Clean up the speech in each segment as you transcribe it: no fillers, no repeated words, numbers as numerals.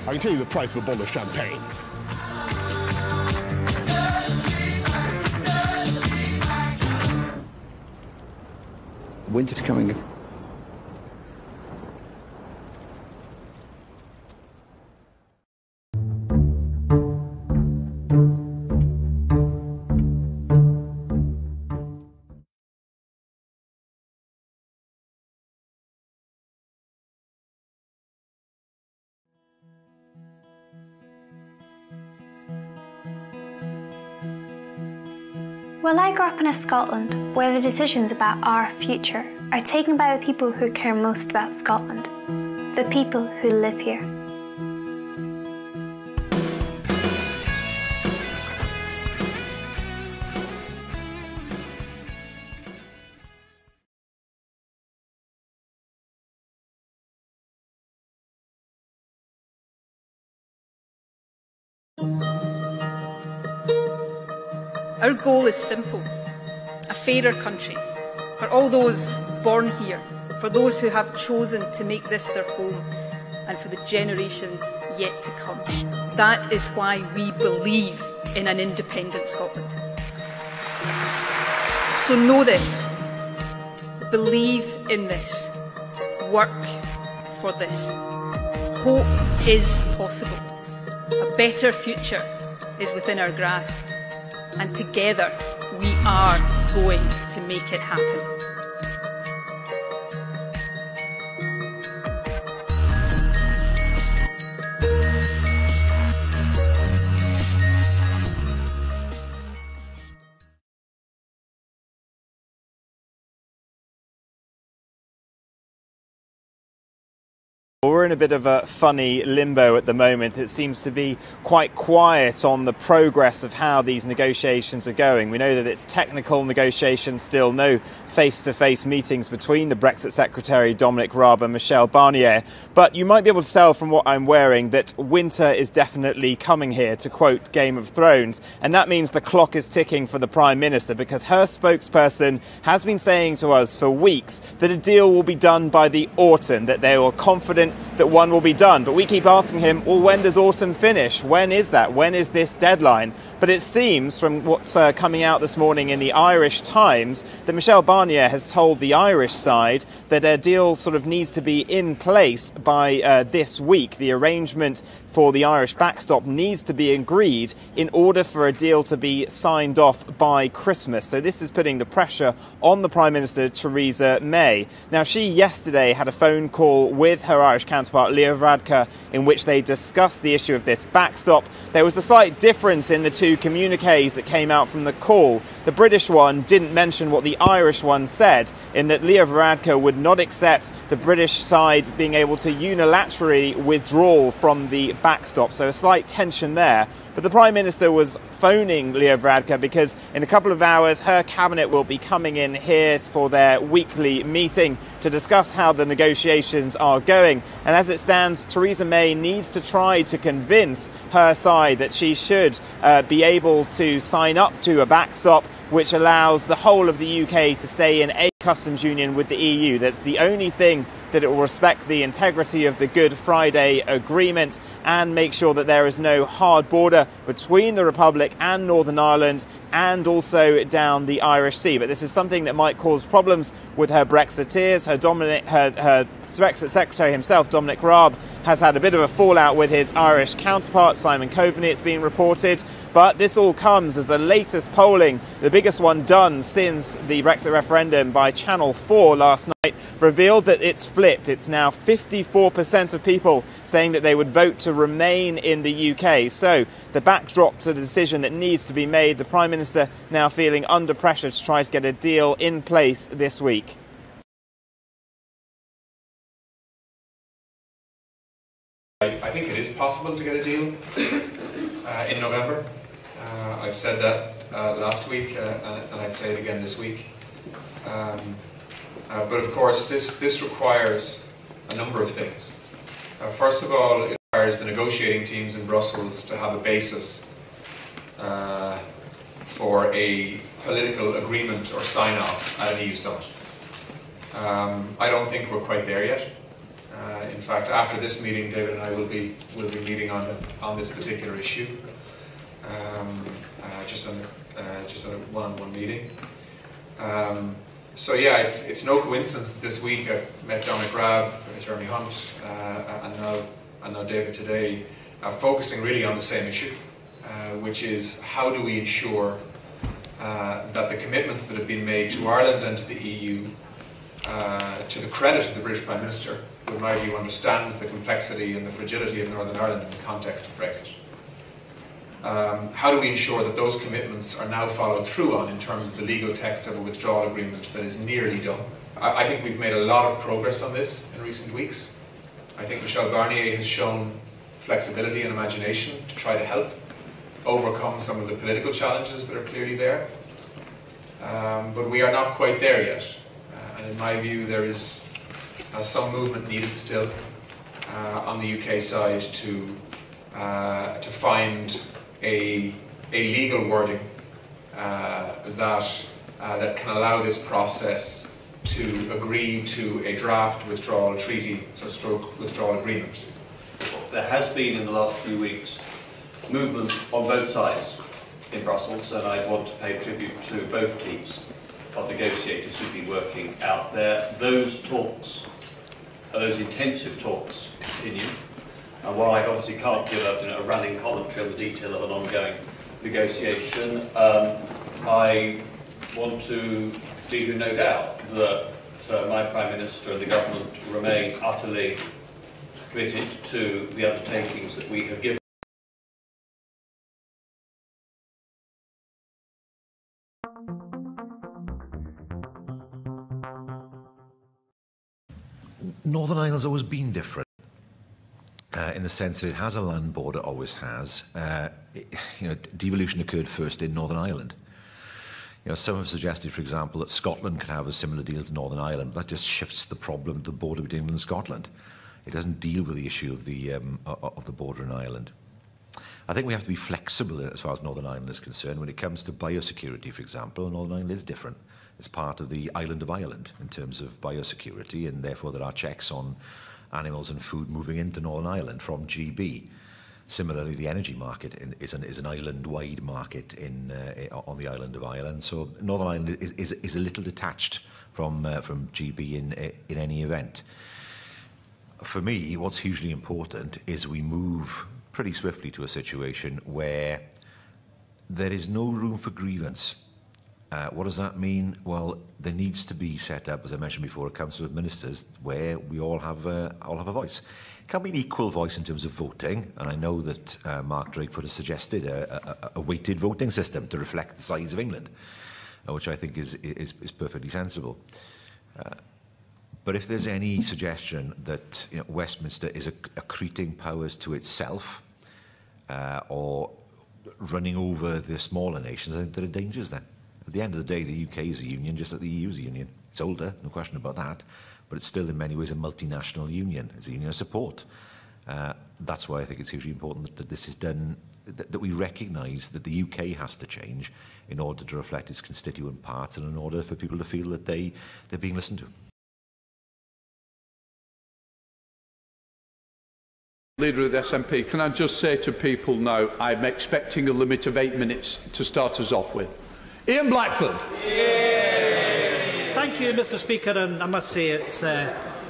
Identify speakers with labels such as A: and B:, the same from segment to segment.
A: I can tell you the price of a bottle of champagne.
B: Winter's coming.
C: Well, I grew up in a Scotland where the decisions about our future are taken by the people who care most about Scotland, the people who live here.
D: Our goal is simple: a fairer country for all those born here, for those who have chosen to make this their home, and for the generations yet to come. That is why we believe in an independent Scotland. So know this, believe in this, work for this. Hope is possible. A better future is within our grasp. And together we are going to make it happen.
E: We're in a bit of a funny limbo at the moment. It seems to be quite quiet on the progress of how these negotiations are going. We know that it's technical negotiations still, no face-to-face meetings between the Brexit Secretary Dominic Raab and Michel Barnier. But you might be able to tell from what I'm wearing that winter is definitely coming here, to quote Game of Thrones. And that means the clock is ticking for the Prime Minister, because her spokesperson has been saying to us for weeks that a deal will be done by the autumn, that they are confident that one will be done. But we keep asking him, well, when does autumn finish? When is that? When is this deadline? But it seems from what's coming out this morning in the Irish Times that Michel Barnier has told the Irish side that a deal sort of needs to be in place by this week. The arrangement for the Irish backstop needs to be agreed in order for a deal to be signed off by Christmas. So this is putting the pressure on the Prime Minister, Theresa May. Now, she yesterday had a phone call with her Irish counterpart, Leo Varadkar, in which they discussed the issue of this backstop. There was a slight difference in the two communiques that came out from the call. The British one didn't mention what the Irish one said, in that Leo Varadkar would not accept the British side being able to unilaterally withdraw from the backstop. So a slight tension there. But the Prime Minister was phoning Leo Varadkar because in a couple of hours her cabinet will be coming in here for their weekly meeting to discuss how the negotiations are going. And as it stands, Theresa May needs to try to convince her side that she should be able to sign up to a backstop which allows the whole of the UK to stay in a customs union with the EU. That's the only thing that it will respect the integrity of the Good Friday Agreement and make sure that there is no hard border between the Republic and Northern Ireland and also down the Irish Sea. But this is something that might cause problems with her Brexiteers. Her Brexit Secretary himself, Dominic Raab, has had a bit of a fallout with his Irish counterpart, Simon Coveney, it's been reported. But this all comes as the latest polling, the biggest one done since the Brexit referendum by Channel 4 last night, revealed that it's flipped. It's now 54% of people saying that they would vote to remain in the UK. So the backdrop to the decision that needs to be made, the Prime Minister now feeling under pressure to try to get a deal in place this week.
F: I think it is possible to get a deal in November. I've said that last week and I'd say it again this week. But of course this requires a number of things. First of all, it requires the negotiating teams in Brussels to have a basis for a political agreement or sign-off at an EU summit. I don't think we're quite there yet. In fact, after this meeting, David and I will be meeting on this particular issue, just on a one-on-one meeting. So yeah, it's no coincidence that this week I've met Dominic Raab, Jeremy Hunt, and now David today, focusing really on the same issue, which is how do we ensure that the commitments that have been made to Ireland and to the EU, to the credit of the British Prime Minister, who in my view understands the complexity and the fragility of Northern Ireland in the context of Brexit. How do we ensure that those commitments are now followed through on in terms of the legal text of a withdrawal agreement that is nearly done? I think we've made a lot of progress on this in recent weeks. I think Michel Barnier has shown flexibility and imagination to try to help overcome some of the political challenges that are clearly there. But we are not quite there yet. And in my view, there is some movement needed still on the UK side to find a legal wording that can allow this process to agree to a draft withdrawal treaty, so stroke withdrawal agreement.
G: There has been in the last few weeks movement on both sides in Brussels, and I want to pay tribute to both teams of negotiators who've been working out there. Those talks, those intensive talks, continue. And while I obviously can't give a running commentary on the detail of an ongoing negotiation, I want to leave you no doubt that my Prime Minister and the government remain utterly committed to the undertakings that we have given.
H: Northern Ireland's always been different. In the sense that it has a land border, always has. Devolution occurred first in Northern Ireland. Some have suggested, for example, that Scotland could have a similar deal to Northern Ireland. That just shifts the problem to the border between England and Scotland. It doesn't deal with the issue of the border in Ireland. I think we have to be flexible as far as Northern Ireland is concerned. When it comes to biosecurity, for example, Northern Ireland is different. It's part of the island of Ireland in terms of biosecurity, and therefore there are checks on animals and food moving into Northern Ireland from GB. Similarly, the energy market is an island-wide market on the island of Ireland. So Northern Ireland is a little detached from GB in any event. For me, what's hugely important is we move pretty swiftly to a situation where there is no room for grievance. What does that mean? Well, there needs to be set up, as I mentioned before, a Council of Ministers where we all have a voice. It can be an equal voice in terms of voting, and I know that Mark Drakeford has suggested a weighted voting system to reflect the size of England, which I think is perfectly sensible. But if there's any suggestion that Westminster is accreting powers to itself or running over the smaller nations, I think there are dangers there. At the end of the day, the UK is a union, just like the EU is a union. It's older, no question about that, but it's still in many ways a multinational union. It's a union of support. That's why I think it's hugely important that this is done, that we recognise that the UK has to change in order to reflect its constituent parts and in order for people to feel that they're being listened to.
I: Leader of the SNP, can I just say to people now, I'm expecting a limit of 8 minutes to start us off with. Ian Blackford.
J: Yeah. Thank you, Mr. Speaker, and I must say it's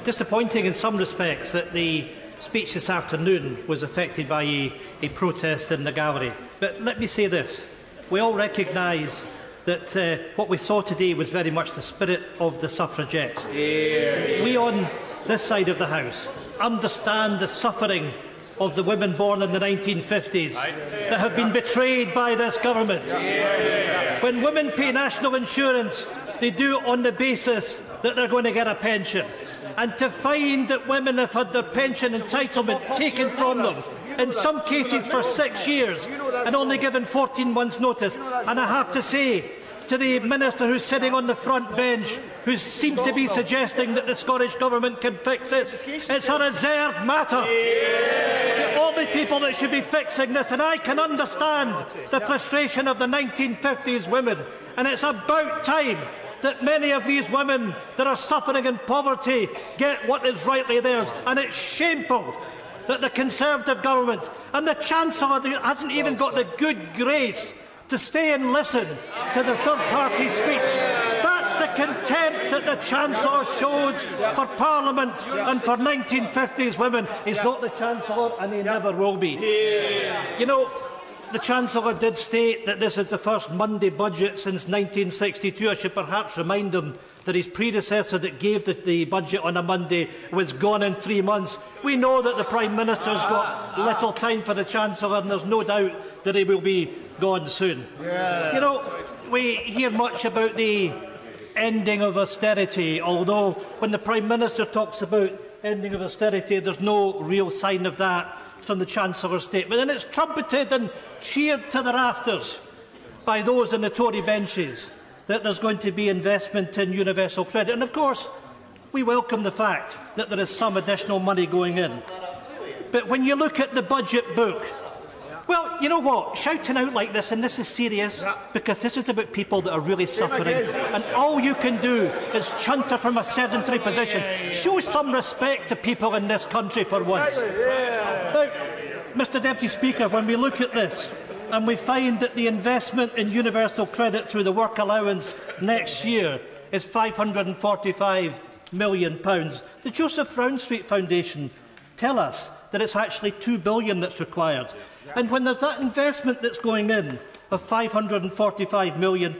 J: disappointing in some respects that the speech this afternoon was affected by a protest in the gallery. But let me say this. We all recognise that what we saw today was very much the spirit of the suffragettes. Yeah. We on this side of the House understand the suffering of the women born in the 1950s that have been betrayed by this government. When women pay national insurance, they do it on the basis that they're going to get a pension. And to find that women have had their pension entitlement taken from them, in some cases for 6 years, and only given 14 months' notice. And I have to say to the Minister who's sitting on the front bench, who seems to be suggesting that the Scottish Government can fix this, it's a reserved matter. The only people that should be fixing this, and I can understand the frustration of the 1950s women, and it's about time that many of these women that are suffering in poverty get what is rightly theirs. And it's shameful that the Conservative government and the Chancellor hasn't even got the good grace to stay and listen to the third-party speech. That's the contempt that the Chancellor shows for Parliament and for 1950s women. He's not the Chancellor and he never will be. You know, the Chancellor did state that this is the first Monday budget since 1962. I should perhaps remind him that his predecessor that gave the budget on a Monday was gone in 3 months. We know that the Prime Minister's got little time for the Chancellor, and there's no doubt that he will be gone soon. You know, we hear much about the ending of austerity, although when the Prime Minister talks about ending of austerity, there's no real sign of that from the Chancellor's statement. And it's trumpeted and cheered to the rafters by those in the Tory benches that there's going to be investment in universal credit. And of course, we welcome the fact that there is some additional money going in. But when you look at the budget book, well, you know what? Shouting out like this, and this is serious, because this is about people that are really suffering, and all you can do is chunter from a sedentary position. Show some respect to people in this country for once. Now, Mr Deputy Speaker, when we look at this, and we find that the investment in universal credit through the work allowance next year is £545 million, the Joseph Round Street Foundation tell us that it's actually £2 billion that's required. And when there's that investment that's going in of £545 million,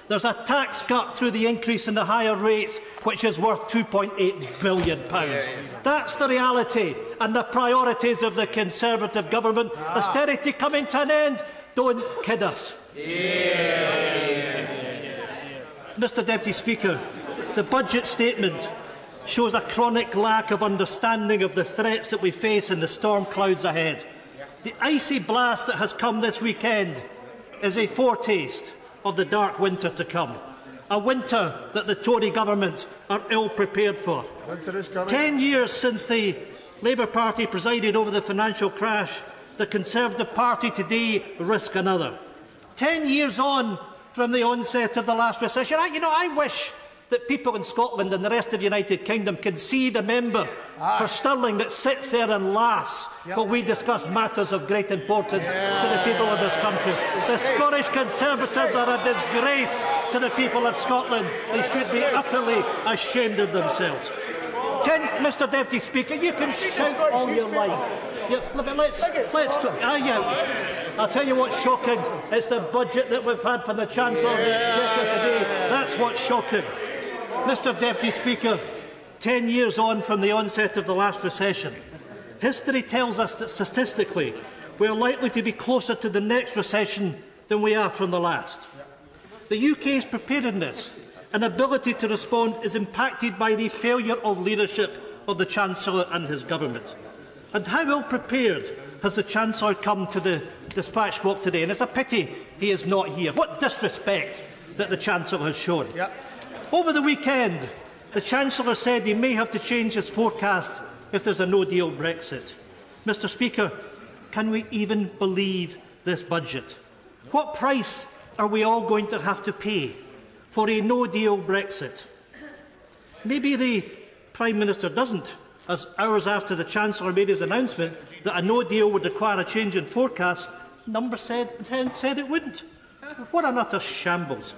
J: there's a tax cut through the increase in the higher rates, which is worth £2.8 billion. That's the reality and the priorities of the Conservative government. Austerity coming to an end. Don't kid us. Mr Deputy Speaker, the budget statement shows a chronic lack of understanding of the threats that we face in the storm clouds ahead. The icy blast that has come this weekend is a foretaste of the dark winter to come, a winter that the Tory government are ill prepared for. 10 years since the Labour Party presided over the financial crash, the Conservative Party today risk another. 10 years on from the onset of the last recession. I wish that people in Scotland and the rest of the United Kingdom can see the member for Stirling that sits there and laughs while we discuss matters of great importance to the people of this country. The Scottish Conservatives are a disgrace to the people of Scotland. They should be utterly ashamed of themselves. Mr Deputy Speaker, you can shout all your life. I'll tell you what's shocking. It's the budget that we've had from the Chancellor of the Exchequer today. That's what's shocking. Mr Deputy Speaker, 10 years on from the onset of the last recession, history tells us that statistically we are likely to be closer to the next recession than we are from the last. The UK's preparedness and ability to respond is impacted by the failure of leadership of the Chancellor and his government. And how ill prepared has the Chancellor come to the dispatch box today? And it's a pity he is not here. What disrespect that the Chancellor has shown. Over the weekend, the Chancellor said he may have to change his forecast if there's a no-deal Brexit. Mr Speaker, can we even believe this budget? What price are we all going to have to pay for a no-deal Brexit? Maybe the Prime Minister doesn't, as hours after the Chancellor made his announcement that a no-deal would require a change in forecast, Number 10 said it wouldn't. What an utter shambles.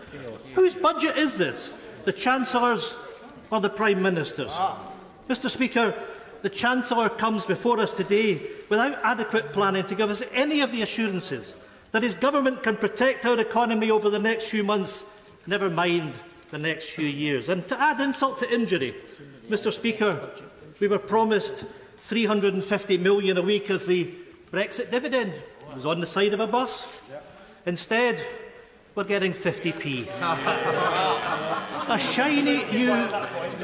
J: Whose budget is this? The Chancellor's or the Prime Minister's? Mr Speaker, the Chancellor comes before us today without adequate planning to give us any of the assurances that his government can protect our economy over the next few months, never mind the next few years. And to add insult to injury, Mr Speaker, we were promised £350 million a week as the Brexit dividend. It was on the side of a bus. Instead, we're getting 50p. A shiny new 50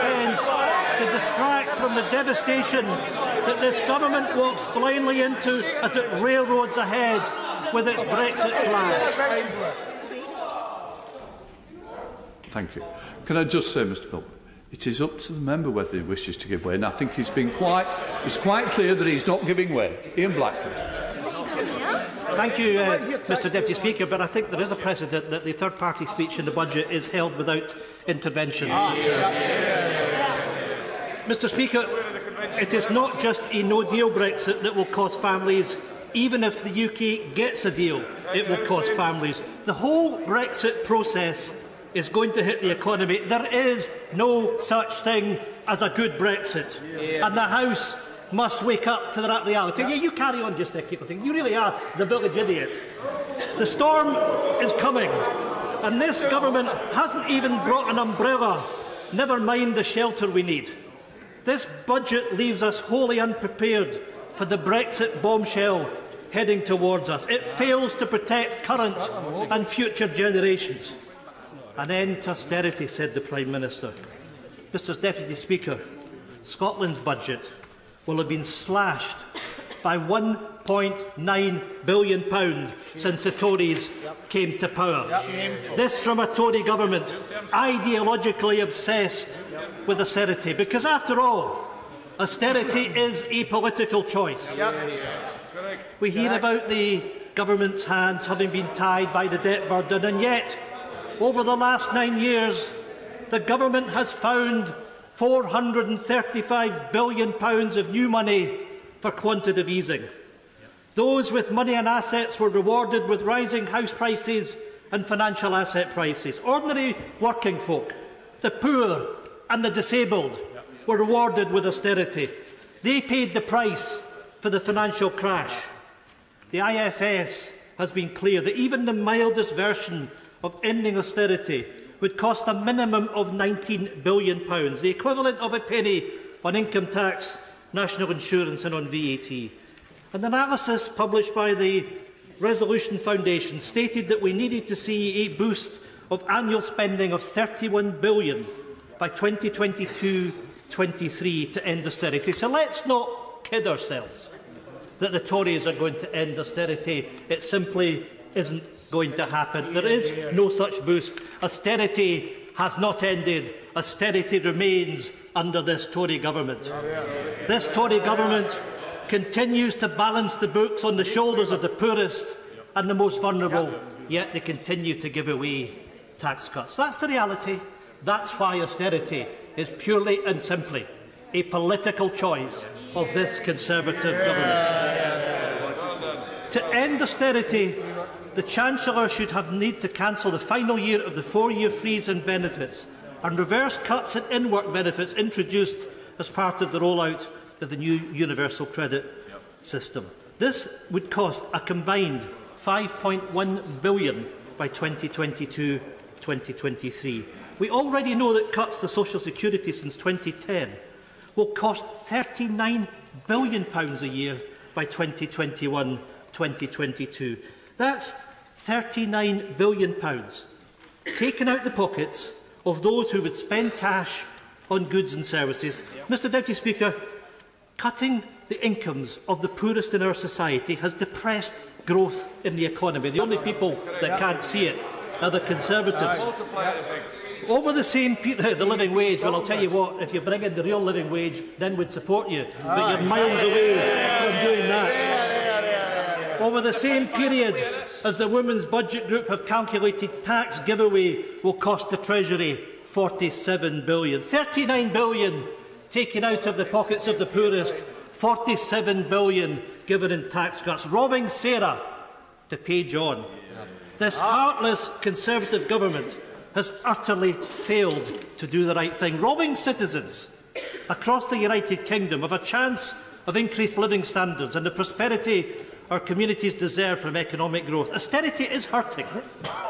J: pence to distract from the devastation that this government walks blindly into as it railroads ahead with its Brexit plan.
I: Thank you. Can I just say, Mr Philp, it is up to the member whether he wishes to give way, and I think it's quite clear that he's not giving way. Ian Blackford.
J: Thank you, Mr Deputy Speaker, but I think there is a precedent that the third-party speech in the budget is held without intervention. Mr Speaker, it is not just a no-deal Brexit that will cost families. Even if the UK gets a deal, it will cost families. The whole Brexit process is going to hit the economy. There is no such thing as a good Brexit. And the House must wake up to that reality. Yeah, you carry on just there, Keepleton. You really are the village idiot. The storm is coming, and this government hasn't even brought an umbrella, never mind the shelter we need. This budget leaves us wholly unprepared for the Brexit bombshell heading towards us. It fails to protect current and future generations. An end to austerity, said the Prime Minister. Mr Deputy Speaker, Scotland's budget will have been slashed by £1.9 billion since the Tories came to power. This from a Tory government ideologically obsessed with austerity, because after all, austerity is a political choice. We hear about the government's hands having been tied by the debt burden, and yet, over the last 9 years, the government has found £435 billion of new money for quantitative easing. Those with money and assets were rewarded with rising house prices and financial asset prices. Ordinary working folk, the poor and the disabled, were rewarded with austerity. They paid the price for the financial crash. The IFS has been clear that even the mildest version of ending austerity would cost a minimum of £19 billion, the equivalent of a penny on income tax, national insurance and on VAT. An analysis published by the Resolution Foundation stated that we needed to see a boost of annual spending of £31 billion by 2022-23 to end austerity. So let's not kid ourselves that the Tories are going to end austerity. It simply isn't going to happen. There is no such boost. Austerity has not ended. Austerity remains under this Tory government. This Tory government continues to balance the books on the shoulders of the poorest and the most vulnerable, yet they continue to give away tax cuts. That's the reality. That's why austerity is purely and simply a political choice of this Conservative government. To end austerity, the Chancellor should have need to cancel the final year of the 4-year freeze in benefits and reverse cuts in in-work benefits introduced as part of the rollout of the new universal credit system. This would cost a combined £5.1 billion by 2022-2023. We already know that cuts to social security since 2010 will cost £39 billion a year by 2021-2022. That's £39 billion taken out the pockets of those who would spend cash on goods and services. Mr Deputy Speaker, cutting the incomes of the poorest in our society has depressed growth in the economy. The only people that can't see it are the Conservatives. Over the same period, the living wage, well, I'll tell you what, if you bring in the real living wage, then we'd support you. But you're miles away from doing that. Over the same period as the Women's Budget Group have calculated, tax giveaway will cost the Treasury £47 billion. £39 billion taken out of the pockets of the poorest, £47 billion given in tax cuts, robbing Sarah to pay John. This heartless Conservative government has utterly failed to do the right thing, robbing citizens across the United Kingdom of a chance of increased living standards and the prosperity our communities deserve from economic growth. Austerity is hurting,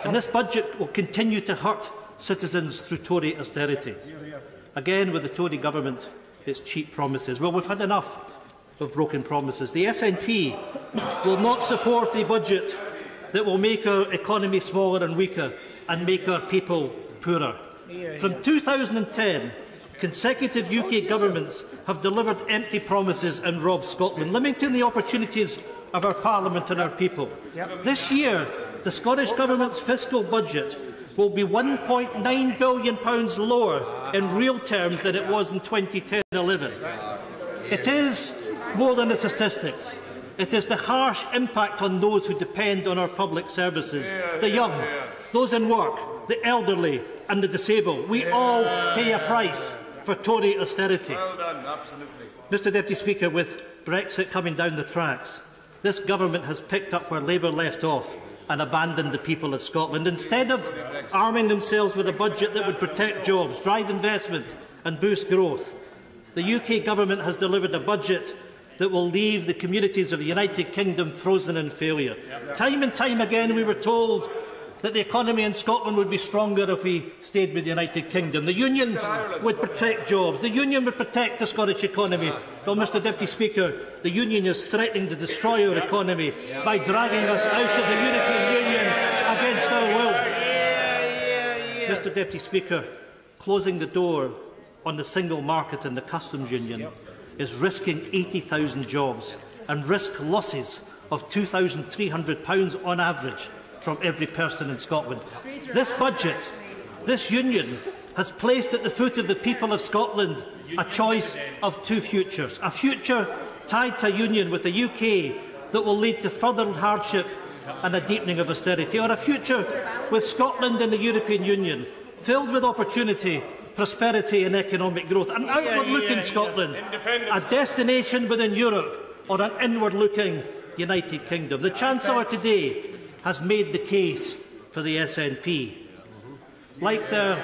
J: and this budget will continue to hurt citizens through Tory austerity. Again, with the Tory government, it's cheap promises. Well, we've had enough of broken promises. The SNP will not support a budget that will make our economy smaller and weaker and make our people poorer. From 2010, consecutive UK governments have delivered empty promises and robbed Scotland, limiting the opportunities of our Parliament and our people. This year, the Scottish Government's fiscal budget will be £1.9 billion lower in real terms than it was in 2010-11. It is more than the statistics. It is the harsh impact on those who depend on our public services, the young, those in work, the elderly and the disabled. We all pay a price for Tory austerity.
K: Well done, absolutely.
J: Mr Deputy Speaker, with Brexit coming down the tracks, this government has picked up where Labour left off and abandoned the people of Scotland. Instead of arming themselves with a budget that would protect jobs, drive investment and boost growth, the UK government has delivered a budget that will leave the communities of the United Kingdom frozen in failure. Time and time again we were told that the economy in Scotland would be stronger if we stayed with the United Kingdom. The Union would protect jobs. The Union would protect the Scottish economy. Well, Mr Deputy Speaker, the Union is threatening to destroy our economy by dragging us out of the European Union against our will. Mr Deputy Speaker, closing the door on the single market and the customs union is risking 80,000 jobs and risk losses of £2,300 on average from every person in Scotland. This budget, this union, has placed at the foot of the people of Scotland a choice of two futures. A future tied to a union with the UK that will lead to further hardship and a deepening of austerity, or a future with Scotland and the European Union filled with opportunity, prosperity and economic growth. An outward-looking Scotland, a destination within Europe, or an inward-looking United Kingdom. The Chancellor today has made the case for the SNP. Like their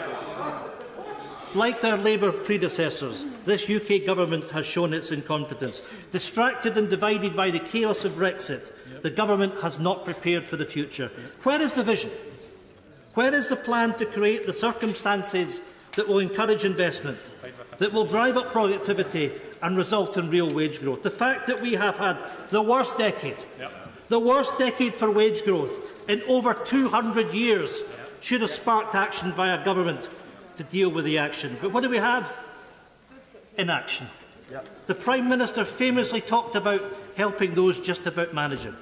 J: Labour predecessors, this UK government has shown its incompetence. Distracted and divided by the chaos of Brexit, the government has not prepared for the future. Where is the vision? Where is the plan to create the circumstances that will encourage investment, that will drive up productivity and result in real wage growth? The fact that we have had the worst decade for wage growth in over 200 years should have sparked action by a government to deal with the action. But what do we have? Inaction. The Prime Minister famously talked about helping those just about managing.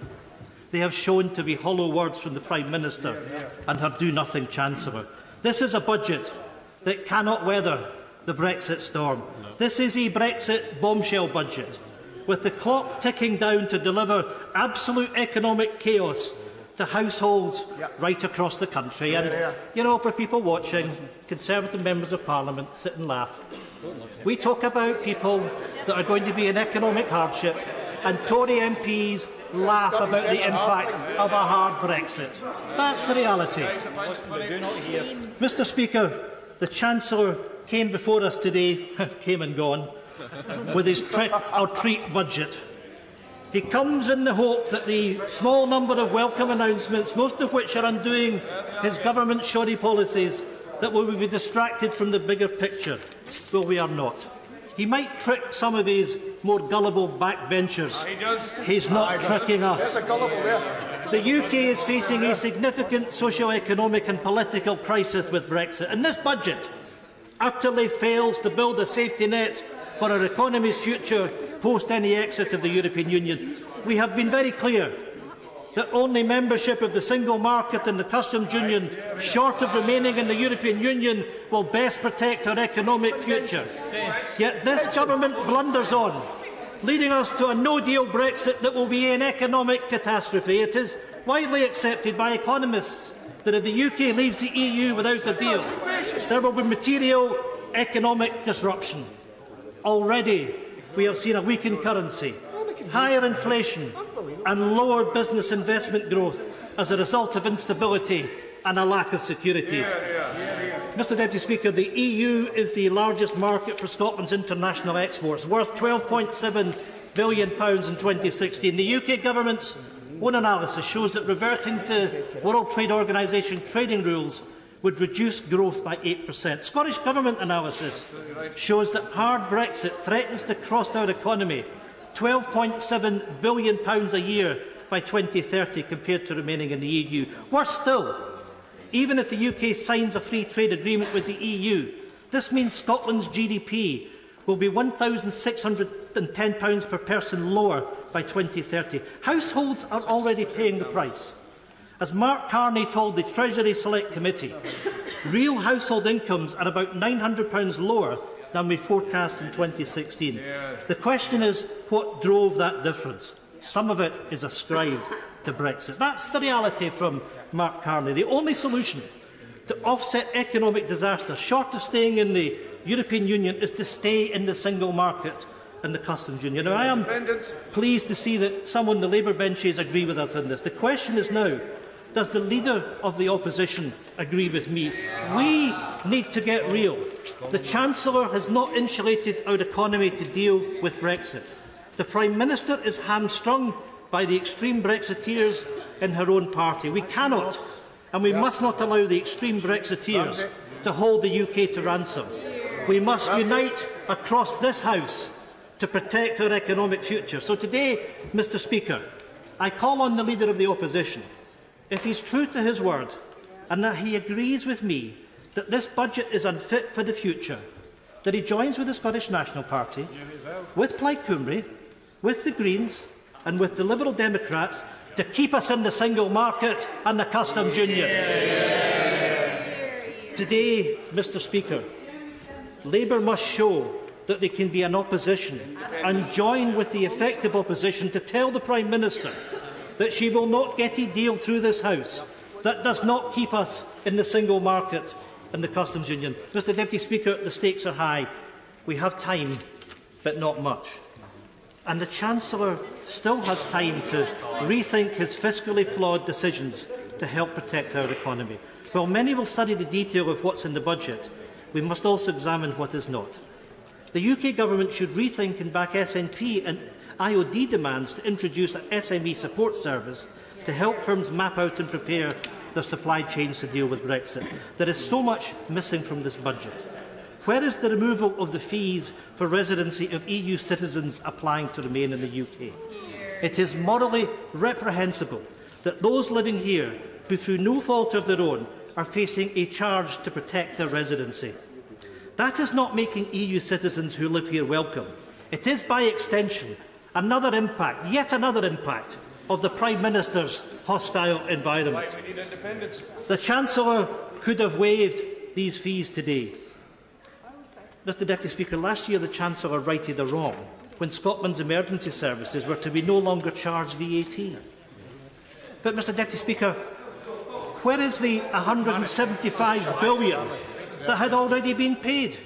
J: They have shown to be hollow words from the Prime Minister and her do-nothing Chancellor. This is a budget that cannot weather the Brexit storm. This is a Brexit bombshell budget, with the clock ticking down to deliver absolute economic chaos to households right across the country. And, you know, for people watching, Conservative members of Parliament sit and laugh. We talk about people that are going to be in economic hardship, and Tory MPs laugh about the impact of a hard Brexit. That's the reality. Mr Speaker, the Chancellor came before us today, came and gone, with his trick or treat budget. He comes in the hope that the small number of welcome announcements, most of which are undoing his government's shoddy policies, that we will be distracted from the bigger picture. Well, we are not. He might trick some of his more gullible backbenchers. He's not tricking us. The UK is facing a significant socio-economic and political crisis with Brexit, and this budget utterly fails to build a safety net for our economy's future post any exit of the European Union. We have been very clear that only membership of the single market and the customs union, short of remaining in the European Union, will best protect our economic future. Yet this government blunders on, leading us to a no-deal Brexit that will be an economic catastrophe. It is widely accepted by economists that if the UK leaves the EU without a deal, there will be material economic disruption. Already, we have seen a weakened currency, higher inflation and lower business investment growth as a result of instability and a lack of security. Mr Deputy Speaker, the EU is the largest market for Scotland's international exports, worth £12.7 billion in 2016. The UK Government's own analysis shows that reverting to World Trade Organisation trading rules would reduce growth by 8%. Scottish Government analysis shows that hard Brexit threatens to cost our economy £12.7 billion a year by 2030 compared to remaining in the EU. Worse still, even if the UK signs a free trade agreement with the EU, this means Scotland's GDP will be £1,610 per person lower by 2030. Households are already paying the price. As Mark Carney told the Treasury Select Committee, real household incomes are about £900 lower than we forecast in 2016. The question is, what drove that difference? some of it is ascribed to Brexit. That's the reality from Mark Carney. The only solution to offset economic disaster, short of staying in the European Union, is to stay in the single market and the customs union. Now, I am pleased to see that some on the Labour benches agree with us on this. The question is now, does the Leader of the Opposition agree with me? We need to get real. The Chancellor has not insulated our economy to deal with Brexit. The Prime Minister is hamstrung by the extreme Brexiteers in her own party. We cannot and we must not allow the extreme Brexiteers to hold the UK to ransom. We must unite across this House to protect our economic future. So today, Mr Speaker, I call on the Leader of the Opposition, if he is true to his word and that he agrees with me that this budget is unfit for the future, that he joins with the Scottish National Party, with Plaid Cymru, with the Greens and with the Liberal Democrats to keep us in the single market and the customs union. Today, Mr Speaker, Labour must show that they can be an opposition and join with the effective opposition to tell the Prime Minister that she will not get a deal through this House that does not keep us in the single market and the customs union. Mr Deputy Speaker, the stakes are high. We have time, but not much. And the Chancellor still has time to rethink his fiscally flawed decisions to help protect our economy. While many will study the detail of what's in the budget, we must also examine what is not. The UK Government should rethink and back SNP and IOD demands to introduce an SME support service to help firms map out and prepare their supply chains to deal with Brexit. There is so much missing from this budget. Where is the removal of the fees for residency of EU citizens applying to remain in the UK? It is morally reprehensible that those living here, who through no fault of their own, are facing a charge to protect their residency. That is not making EU citizens who live here welcome. It is, by extension, another impact, yet another impact, of the Prime Minister's hostile environment. The Chancellor could have waived these fees today. Mr Deputy Speaker, last year the Chancellor righted a wrong when Scotland's emergency services were to be no longer charged VAT. But, Mr Deputy Speaker, where is the £175 billion that had already been paid?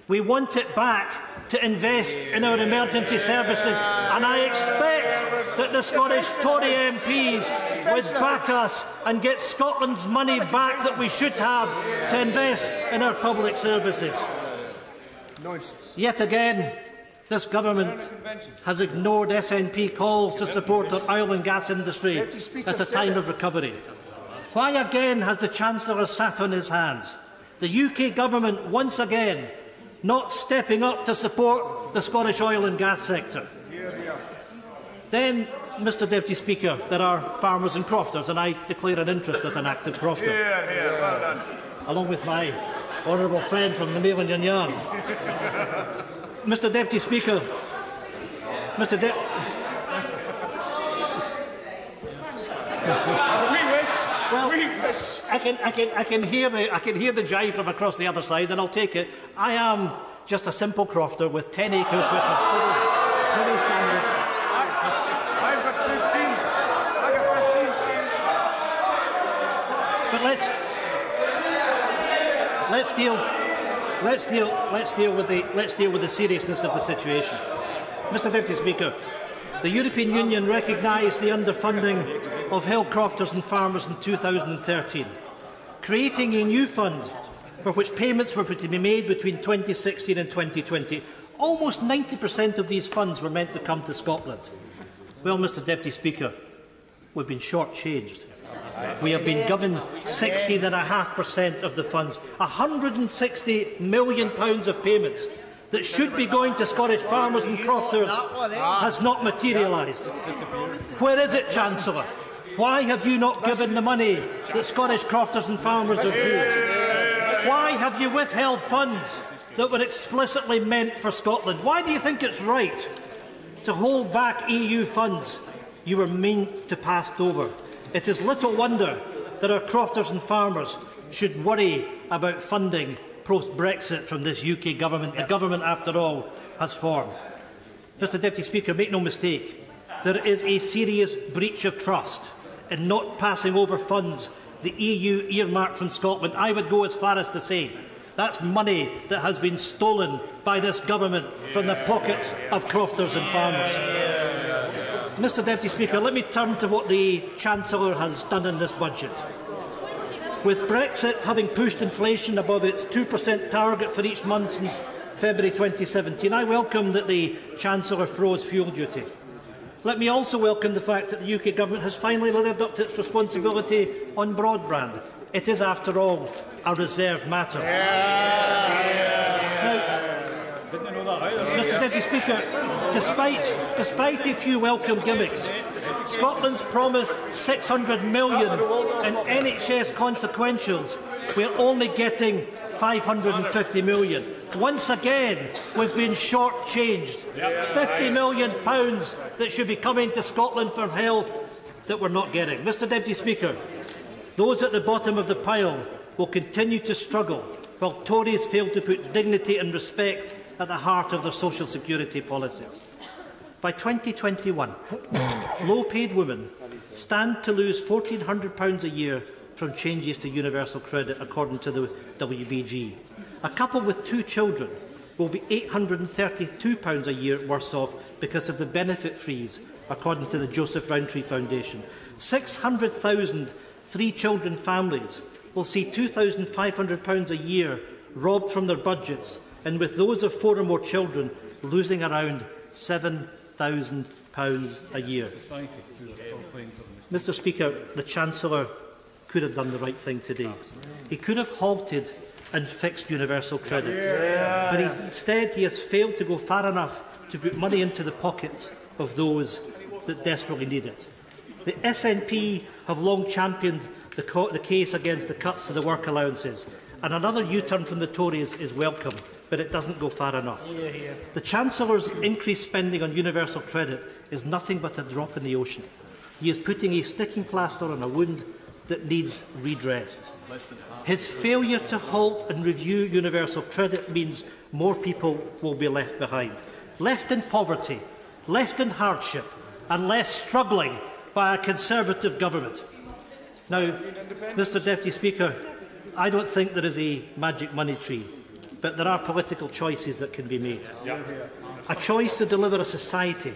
J: We want it back to invest in our emergency services, and I expect that the Scottish Tory MPs would back us and get Scotland's money back that we should have to invest in our public services. Yet again, this government has ignored SNP calls to support our oil and gas industry at a time of recovery. Why again has the Chancellor sat on his hands? The UK government once again not stepping up to support the Scottish oil and gas sector. Then, Mr Deputy Speaker, there are farmers and crofters, and I declare an interest as an active crofter.
K: Well done.
J: Along with my honourable friend from the Mail and Yarn. Mr Deputy Speaker, I can hear the jive from across the other side, and I'll take it. I am just a simple crofter with 10 acres, which is pretty standard.
K: I've got 15. I got 15.
J: But let's deal with the seriousness of the situation. Mr Deputy Speaker, the European Union recognised the underfunding of hill crofters and farmers in 2013, creating a new fund for which payments were to be made between 2016 and 2020. Almost 90% of these funds were meant to come to Scotland. Well, Mr Deputy Speaker, we've been shortchanged. We have been given 16.5% of the funds, £160 million of payments that should be going to Scottish farmers and crofters has not materialised. Where is it, Chancellor? Why have you not given the money that Scottish crofters and farmers are due? Why have you withheld funds that were explicitly meant for Scotland? Why do you think it's right to hold back EU funds you were meant to pass over? It is little wonder that our crofters and farmers should worry about funding post-Brexit from this UK government. The government, after all, has formed. Mr Deputy Speaker, make no mistake, there is a serious breach of trust in not passing over funds the EU earmarked from Scotland. I would go as far as to say that's money that has been stolen by this government from the pockets of crofters and farmers. Mr Deputy Speaker, let me turn to what the Chancellor has done in this budget. With Brexit having pushed inflation above its 2% target for each month since February 2017, I welcome that the Chancellor froze fuel duty. Let me also welcome the fact that the UK Government has finally lived up to its responsibility on broadband. It is, after all, a reserved matter. Mr Deputy Speaker, despite a few welcome gimmicks, Scotland's promised £600 million in NHS consequentials, we're only getting £550 million. Once again, we've been short-changed. £50 million that should be coming to Scotland for health that we're not getting. Mr Deputy Speaker, those at the bottom of the pile will continue to struggle while Tories fail to put dignity and respect at the heart of their social security policies. By 2021, low-paid women stand to lose £1,400 a year from changes to universal credit, according to the WBG. A couple with 2 children will be £832 a year worse off because of the benefit freeze, according to the Joseph Rowntree Foundation. 600,000 three-children families will see £2,500 a year robbed from their budgets, and with those of 4 or more children losing around £7,000 a year. Mr Speaker, the Chancellor could have done the right thing today. He could have halted and fixed universal credit. But instead he has failed to go far enough to put money into the pockets of those that desperately need it. The SNP have long championed the case against the cuts to the work allowances, and another U-turn from the Tories is welcome, but it doesn't go far enough. The Chancellor's increased spending on universal credit is nothing but a drop in the ocean. He is putting a sticking plaster on a wound that needs redressed. His failure to halt and review universal credit means more people will be left behind, left in poverty, left in hardship, and left struggling by a Conservative government. Now, Mr Deputy Speaker, I don't think there is a magic money tree, but there are political choices that can be made. A choice to deliver a society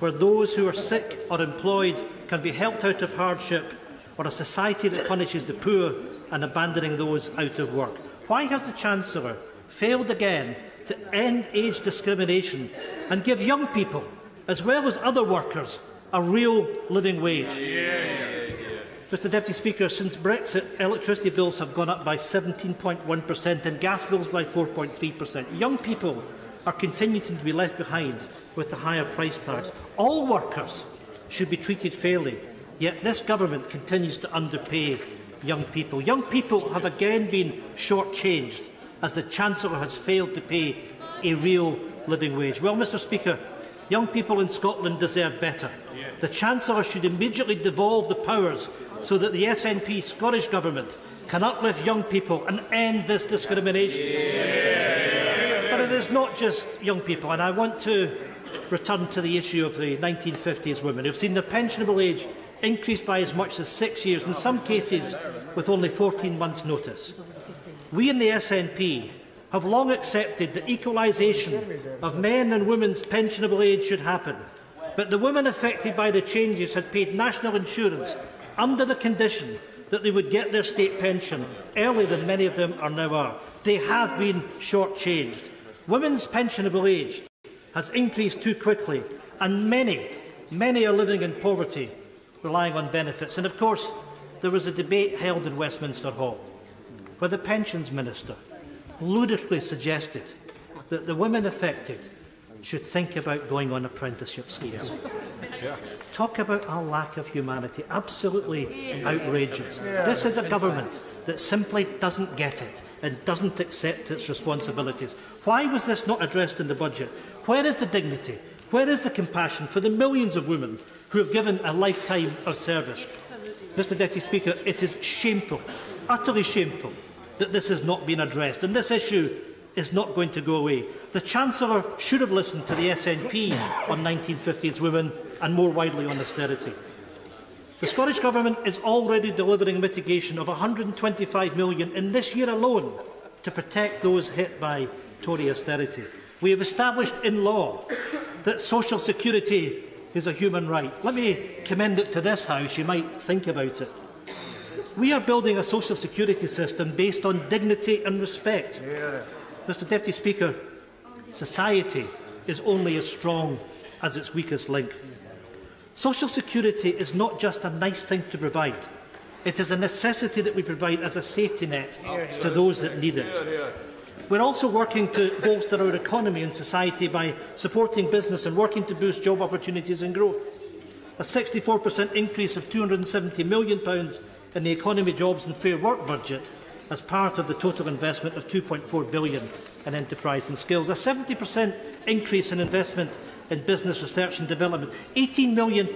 J: where those who are sick or employed can be helped out of hardship, or a society that punishes the poor and abandoning those out of work. Why has the Chancellor failed again to end age discrimination and give young people, as well as other workers, a real living wage? Mr Deputy Speaker, since Brexit, electricity bills have gone up by 17.1% and gas bills by 4.3%. Young people are continuing to be left behind with the higher price tags. All workers should be treated fairly, yet this government continues to underpay young people. Young people have again been short-changed as the Chancellor has failed to pay a real living wage. Well, Mr Speaker, young people in Scotland deserve better. The Chancellor should immediately devolve the powers so that the SNP Scottish Government can uplift young people and end this discrimination. But it is not just young people, and I want to return to the issue of the 1950s women who have seen their pensionable age increased by as much as 6 years, in some cases with only 14 months' notice. We in the SNP have long accepted that equalisation of men and women's pensionable age should happen, but the women affected by the changes had paid national insurance under the condition that they would get their state pension earlier than many of them now are. They have been short-changed. Women's pensionable age has increased too quickly, and many are living in poverty, relying on benefits. And of course, there was a debate held in Westminster Hall where the Pensions Minister ludicrously suggested that the women affected should think about going on apprenticeship schemes. Talk about a lack of humanity. Absolutely outrageous. This is a government that simply doesn't get it and doesn't accept its responsibilities. Why was this not addressed in the budget? Where is the dignity? Where is the compassion for the millions of women who have given a lifetime of service? Mr Deputy Speaker, it is shameful, utterly shameful, that this has not been addressed. And this issue is not going to go away. The Chancellor should have listened to the SNP on 1950s women and more widely on austerity. The Scottish Government is already delivering mitigation of £125 million in this year alone to protect those hit by Tory austerity. We have established in law that social security is a human right. Let me commend it to this House. You might think about it. We are building a social security system based on dignity and respect. Mr Deputy Speaker, society is only as strong as its weakest link. Social security is not just a nice thing to provide. It is a necessity that we provide as a safety net to those that need it. We're also working to bolster our economy and society by supporting business and working to boost job opportunities and growth. A 64% increase of £270 million in the economy, jobs and fair work budget as part of the total investment of £2.4 billion in enterprise and skills. A 70% increase in investment in business research and development. £18 million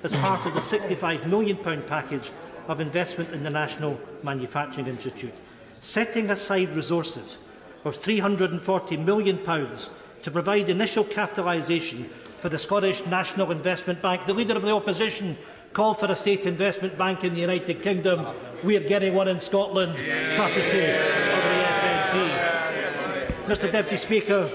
J: as part of the £65 million package of investment in the National Manufacturing Institute. Setting aside resources of £340 million to provide initial capitalisation for the Scottish National Investment Bank. The Leader of the Opposition called for a state investment bank in the United Kingdom. We are getting one in Scotland, courtesy of the SNP. Mr Deputy Speaker,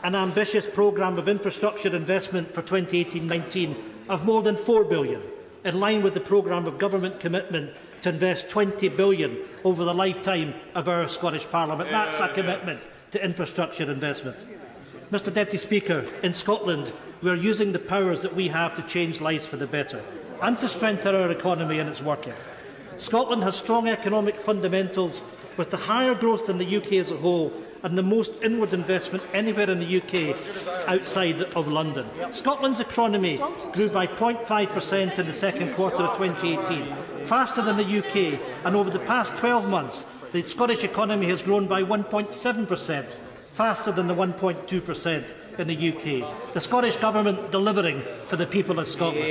J: an ambitious programme of infrastructure investment for 2018-19 of more than £4 billion, in line with the programme of government commitment to invest £20 billion over the lifetime of our Scottish Parliament. That's a commitment to infrastructure investment. Mr Deputy Speaker, in Scotland, we are using the powers that we have to change lives for the better and to strengthen our economy and its working. Scotland has strong economic fundamentals, with the higher growth than the UK as a whole and the most inward investment anywhere in the UK outside of London. Scotland's economy grew by 0.5% in the second quarter of 2018, faster than the UK, and over the past 12 months, the Scottish economy has grown by 1.7%, faster than the 1.2% in the UK. The Scottish Government delivering for the people of Scotland.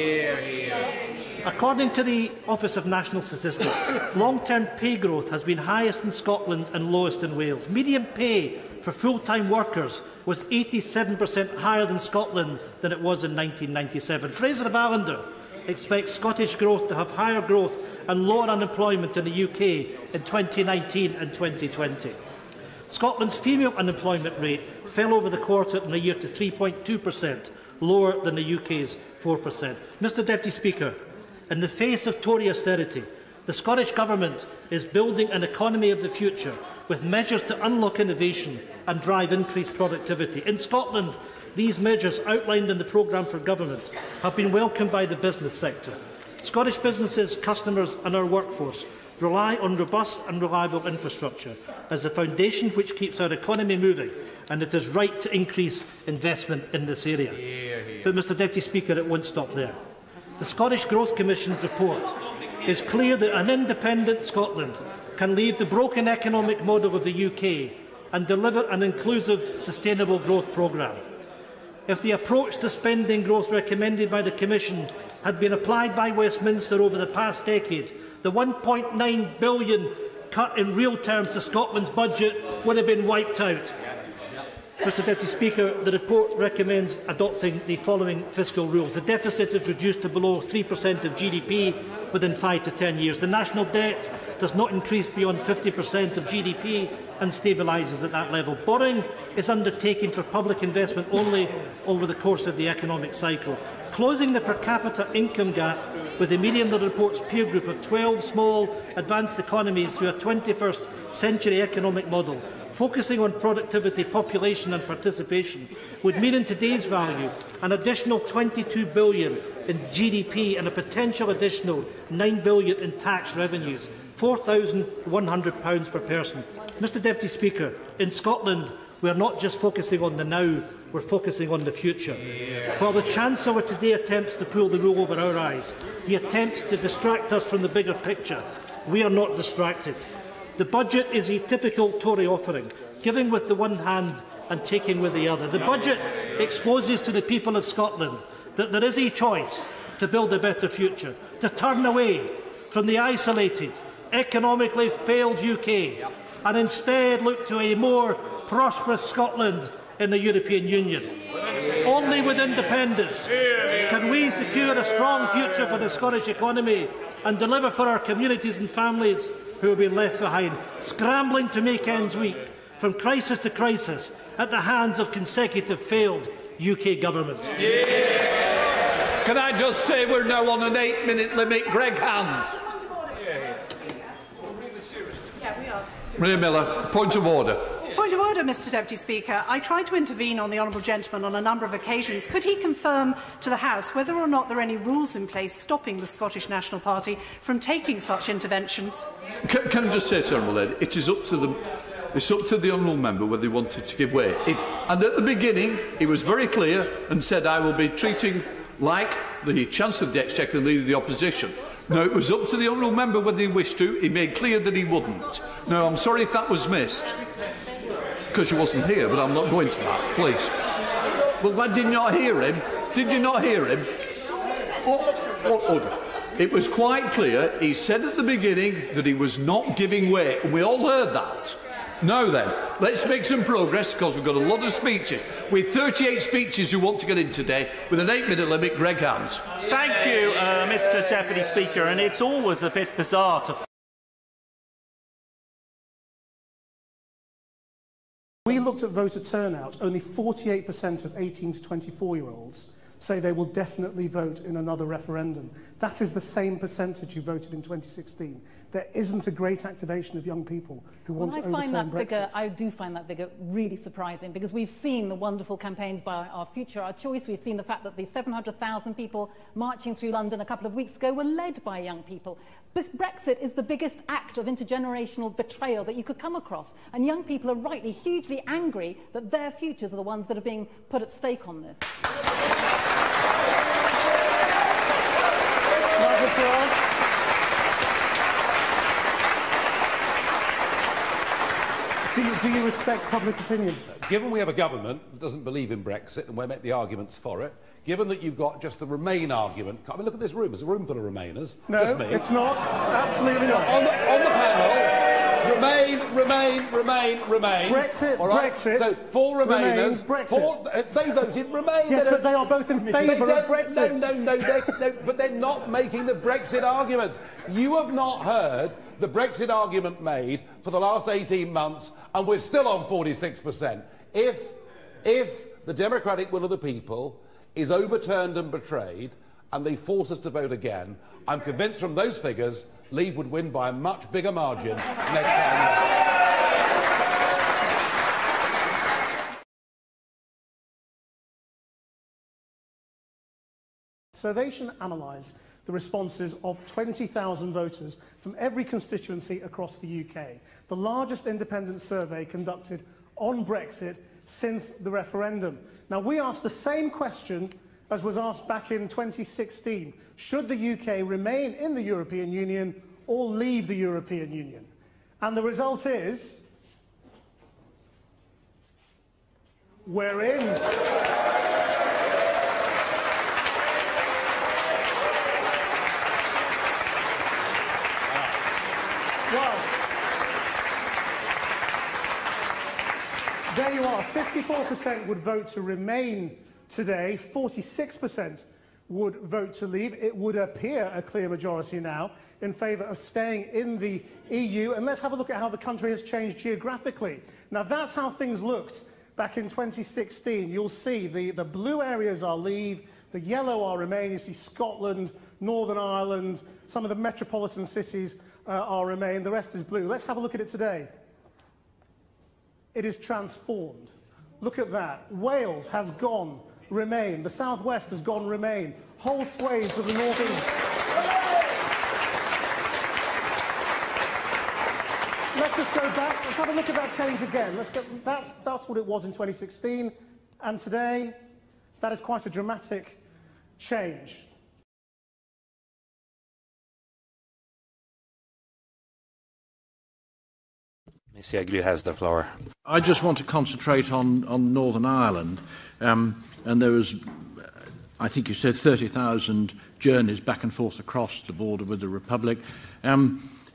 J: According to the Office of National Statistics, long-term pay growth has been highest in Scotland and lowest in Wales. Median pay for full-time workers was 87% higher in Scotland than it was in 1997. Fraser of Allender expects Scottish growth to have higher growth and lower unemployment in the UK in 2019 and 2020. Scotland's female unemployment rate fell over the quarter and the year to 3.2%, lower than the UK's 4%. Mr Deputy Speaker, in the face of Tory austerity, the Scottish Government is building an economy of the future with measures to unlock innovation and drive increased productivity. In Scotland, these measures outlined in the programme for government have been welcomed by the business sector. Scottish businesses, customers and our workforce rely on robust and reliable infrastructure as the foundation which keeps our economy moving, and it is right to increase investment in this area. But, Mr Deputy Speaker, it won't stop there. The Scottish Growth Commission's report is clear that an independent Scotland can leave the broken economic model of the UK and deliver an inclusive, sustainable growth programme. If the approach to spending growth recommended by the Commission had been applied by Westminster over the past decade, the £1.9 billion cut in real terms to Scotland's budget would have been wiped out. Mr Deputy Speaker, the report recommends adopting the following fiscal rules. The deficit is reduced to below 3% of GDP within 5 to 10 years. The national debt does not increase beyond 50% of GDP and stabilises at that level. Borrowing is undertaken for public investment only over the course of the economic cycle. Closing the per capita income gap with the median of the report's peer group of 12 small advanced economies through a 21st century economic model, focusing on productivity, population and participation, would mean in today's value an additional £22 billion in GDP and a potential additional £9 billion in tax revenues, £4,100 per person. Mr Deputy Speaker, in Scotland we are not just focusing on the now, we are focusing on the future. While the Chancellor today attempts to pull the wool over our eyes, he attempts to distract us from the bigger picture. We are not distracted. The budget is a typical Tory offering, giving with the one hand and taking with the other. The budget exposes to the people of Scotland that there is a choice to build a better future, to turn away from the isolated, economically failed UK and instead look to a more prosperous Scotland in the European Union. Only with independence can we secure a strong future for the Scottish economy and deliver for our communities and families who have been left behind, scrambling to make ends meet from crisis to crisis at the hands of consecutive failed UK governments.
I: Can I just say we're now on an 8-minute limit? Greg Hands. Ray Miller, point of order.
L: Point of order, Mr Deputy Speaker. I tried to intervene on the honourable gentleman on a number of occasions. Could he confirm to the House whether or not there are any rules in place stopping the Scottish National Party from taking such interventions?
I: Can I just say, Sir Lady, it is up to them. It's up to the honourable member whether he wanted to give way. And at the beginning, he was very clear and said, I will be treating like the Chancellor of the Exchequer and Leader of the Opposition. No, it was up to the honourable member whether he wished to. He made clear that he wouldn't. No, I'm sorry if that was missed, because you wasn't here, but I'm not going to that, please. Well, why did you not hear him? Did you not hear him? Order. It was quite clear. He said at the beginning that he was not giving way, and we all heard that. Now then, let's make some progress, because we've got a lot of speeches. With 38 speeches you want to get in today, with an 8-minute limit, Greg Hands.
M: Thank you, Mr Deputy Speaker, and it's always a bit bizarre to...
N: We looked at voter turnout. Only 48% of 18 to 24-year-olds say they will definitely vote in another referendum. That is the same percentage who voted in 2016. There isn't a great activation of young people who want to overturn Brexit.
O: I do find that figure really surprising, because we've seen the wonderful campaigns by Our Future, Our Choice. We've seen the fact that the 700,000 people marching through London a couple of weeks ago were led by young people. But Brexit is the biggest act of intergenerational betrayal that you could come across, and young people are rightly hugely angry that their futures are the ones that are being put at stake on this.
N: Do you respect public opinion?
P: Given we have a government that doesn't believe in Brexit, and we'll make the arguments for it, given that you've got just the Remain argument, I mean, look at this room. There's a room full of Remainers.
N: No,
P: just me.
N: It's not. Absolutely not.
P: On the panel, Remain.
N: Brexit,
P: all right?
N: Brexit.
P: So, 4 Remainers.
N: Brexit.
P: They voted Remain.
N: Yes, but they are both in favour of Brexit.
P: No, but they're not making the Brexit arguments. You have not heard the Brexit argument made for the last 18 months, and we're still on 46%. If the democratic will of the people is overturned and betrayed, and they force us to vote again, I'm convinced from those figures, Leave would win by a much bigger margin next time.
N: Surveytion analysed the responses of 20,000 voters from every constituency across the UK, the largest independent survey conducted on Brexit since the referendum. Now, we asked the same question as was asked back in 2016. Should the UK remain in the European Union or leave the European Union? And the result is... we're in. Well, there you are. 54% would vote to remain today. 46% would vote to leave. It would appear a clear majority now in favour of staying in the EU. And let's have a look at how the country has changed geographically. Now, that's how things looked back in 2016. You'll see the blue areas are leave, the yellow are remain. You see Scotland, Northern Ireland, some of the metropolitan cities are remain. The rest is blue. Let's have a look at it today. It is transformed. Look at that. Wales has gone remain. The southwest has gone remain. Whole swathes of the northeast. Let's just go back. Let's have a look at that change again. That's what it was in 2016. And today, that is quite a dramatic change.
Q: Mr. Agnew has the floor.
R: I just want to concentrate on Northern Ireland. And there was, I think you said, 30,000 journeys back and forth across the border with the Republic.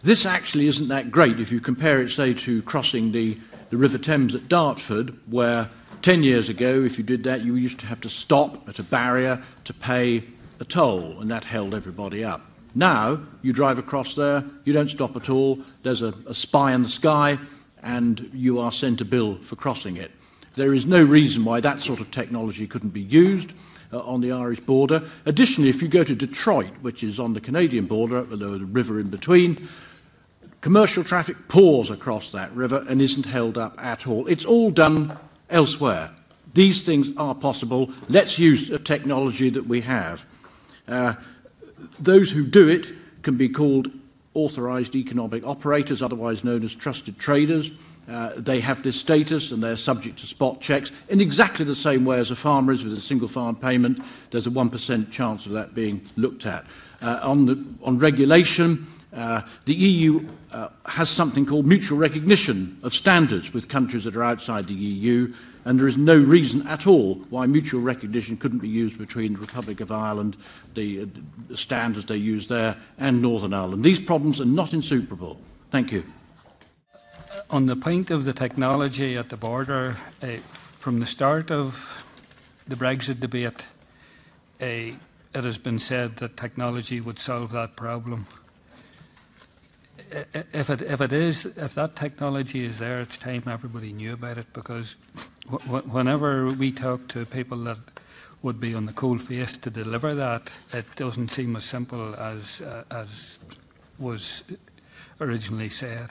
R: This actually isn't that great if you compare it, say, to crossing the the River Thames at Dartford, where 10 years ago, if you did that, you used to have to stop at a barrier to pay a toll, and that held everybody up. Now, you drive across there, you don't stop at all, there's a spy in the sky, and you are sent a bill for crossing it. There is no reason why that sort of technology couldn't be used on the Irish border. Additionally, if you go to Detroit, which is on the Canadian border, with the river in between, commercial traffic pours across that river and isn't held up at all. It's all done elsewhere. These things are possible. Let's use the technology that we have. Those who do it can be called authorised economic operators, otherwise known as trusted traders. They have this status and they're subject to spot checks in exactly the same way as a farmer is with a single farm payment. There's a 1% chance of that being looked at. On regulation, the EU has something called mutual recognition of standards with countries that are outside the EU, and there is no reason at all why mutual recognition couldn't be used between the Republic of Ireland, the standards they use there, and Northern Ireland. These problems are not insuperable. Thank you.
S: On the point of the technology at the border, from the start of the Brexit debate, it has been said that technology would solve that problem. If that technology is there, it's time everybody knew about it, because whenever we talk to people that would be on the cold face to deliver that, it doesn't seem as simple as was originally said.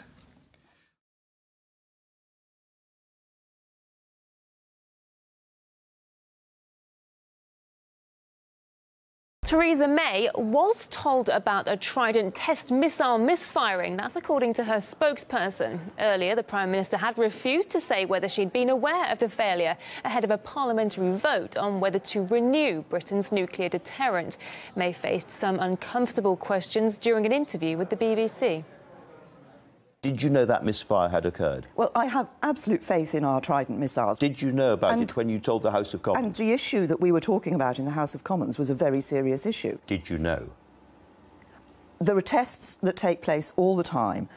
T: Theresa May was told about a Trident test missile misfiring. That's according to her spokesperson. Earlier, the Prime Minister had refused to say whether she'd been aware of the failure ahead of a parliamentary vote on whether to renew Britain's nuclear deterrent. May faced some uncomfortable questions during an interview with the BBC.
U: Did you know that misfire had occurred?
V: Well, I have absolute faith in our Trident missiles.
U: Did you know about it when you told the House of Commons?
V: And the issue that we were talking about in the House of Commons was a very serious issue.
U: Did you know?
V: There are tests that take place all the time.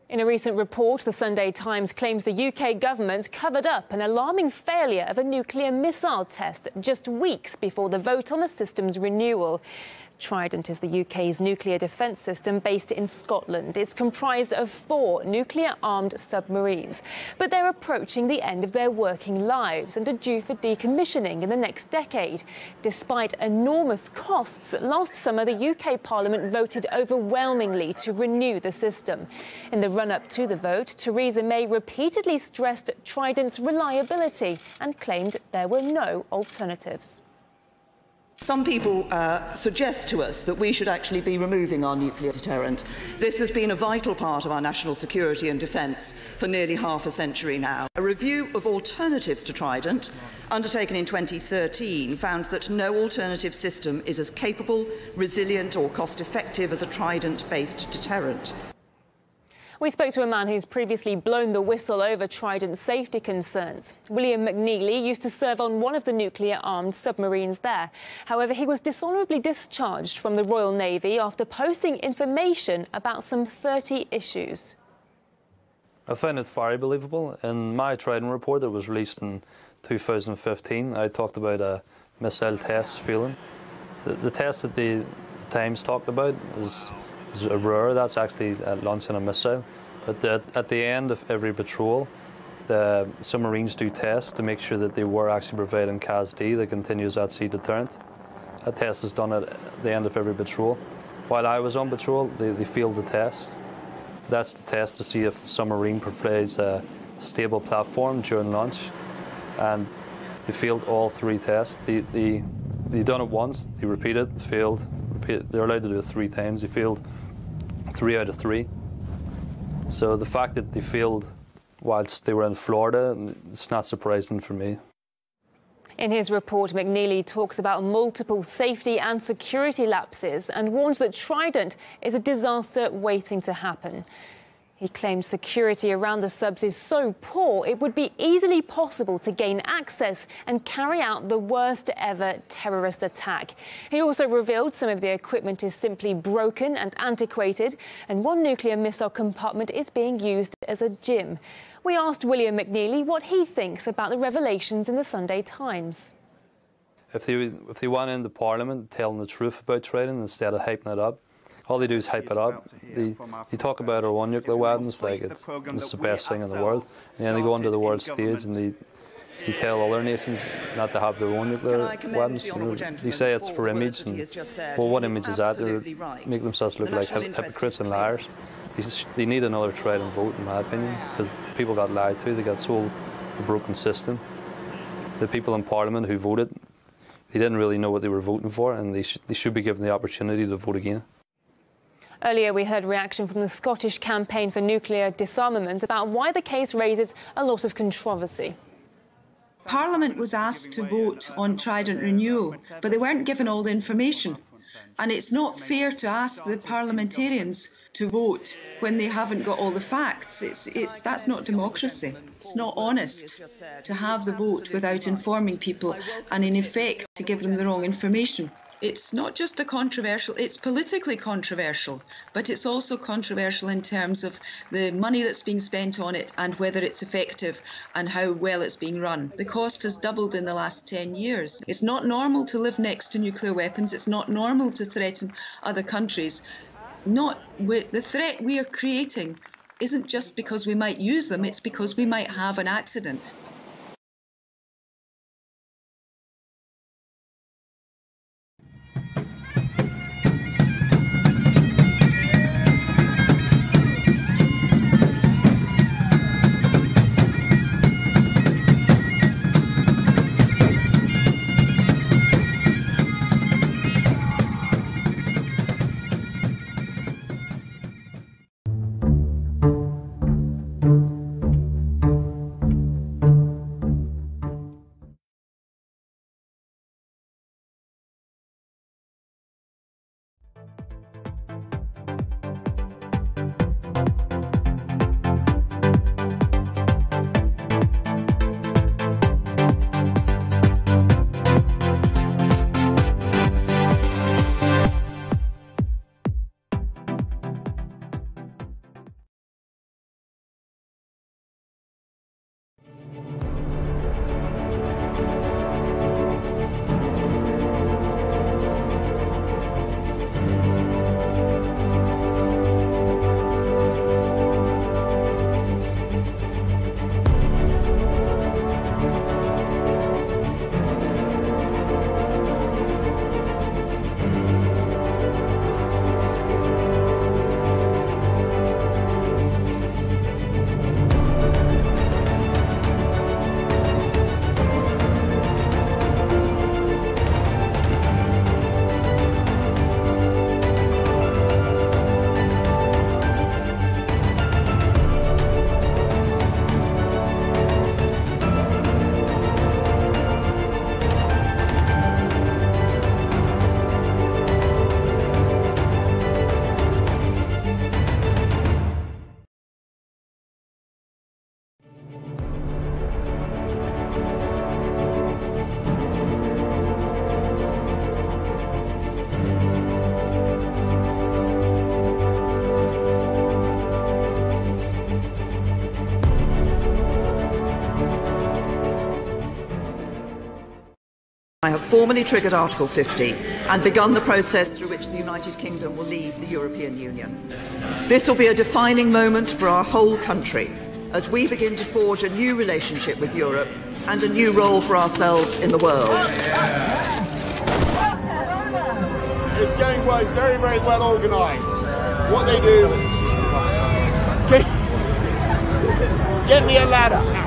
T: In a recent report, the Sunday Times claims the UK government covered up an alarming failure of a nuclear missile test just weeks before the vote on the system's renewal. Trident is the UK's nuclear defence system based in Scotland. It's comprised of 4 nuclear-armed submarines. But they're approaching the end of their working lives and are due for decommissioning in the next decade. Despite enormous costs, last summer the UK Parliament voted overwhelmingly to renew the system. In the run-up to the vote, Theresa May repeatedly stressed Trident's reliability and claimed there were no alternatives.
V: Some people suggest to us that we should actually be removing our nuclear deterrent. This has been a vital part of our national security and defence for nearly half a century now. A review of alternatives to Trident, undertaken in 2013, found that no alternative system is as capable, resilient or cost-effective as a Trident-based deterrent.
T: We spoke to a man who's previously blown the whistle over Trident's safety concerns. William McNeely used to serve on one of the nuclear-armed submarines there. However, he was dishonourably discharged from the Royal Navy after posting information about some 30 issues.
W: I find it very believable. In my Trident report that was released in 2015, I talked about a missile test failing. The test that the Times talked about is rare. That's actually launching a missile. But at the end of every patrol, the submarines do tests to make sure that they were actually providing CAS-D, the continuous at-sea deterrent. That test is done at the end of every patrol. While I was on patrol, they failed the test. That's the test to see if the submarine provides a stable platform during launch. And they failed all 3 tests. They done it once, they repeated, failed. They're allowed to do it 3 times. They failed 3 out of 3. So the fact that they failed whilst they were in Florida, it's not surprising for me.
T: In his report, McNeely talks about multiple safety and security lapses and warns that Trident is a disaster waiting to happen. He claims security around the subs is so poor it would be easily possible to gain access and carry out the worst ever terrorist attack. He also revealed some of the equipment is simply broken and antiquated, and one nuclear missile compartment is being used as a gym. We asked William McNeely what he thinks about the revelations in the Sunday Times.
W: If they went into Parliament telling the truth about trading instead of hyping it up, all they do is hype it up. They talk about our one nuclear weapons like it's the best thing in the world, and then they go onto the world stage and they tell other nations not to have their own nuclear weapons. They say it's for image, and well, what image is that? They make themselves look like hypocrites and liars. They need another try and vote, in my opinion, because people got lied to. They got sold a broken system. The people in Parliament who voted, they didn't really know what they were voting for, and they should be given the opportunity to vote again.
T: Earlier, we heard reaction from the Scottish Campaign for Nuclear Disarmament about why the case raises a lot of controversy.
A: Parliament was asked to vote on Trident renewal, but they weren't given all the information. And it's not fair to ask the parliamentarians to vote when they haven't got all the facts. That's not democracy. It's not honest to have the vote without informing people and, in effect, to give them the wrong information. It's not just it's politically controversial, but it's also controversial in terms of the money that's being spent on it and whether it's effective and how well it's being run. The cost has doubled in the last 10 years. It's not normal to live next to nuclear weapons. It's not normal to threaten other countries. The threat we are creating isn't just because we might use them, it's because we might have an accident. I have formally triggered Article 50 and begun the process through which the United Kingdom will leave the European Union. This will be a defining moment for our whole country as we begin to forge a new relationship with Europe and a new role for ourselves in the world.
K: It's going well, it's very, very well organised. What they do... Get me a ladder.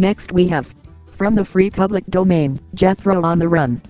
B: Next we have, from the Free Public Domain, Jethro on the Run.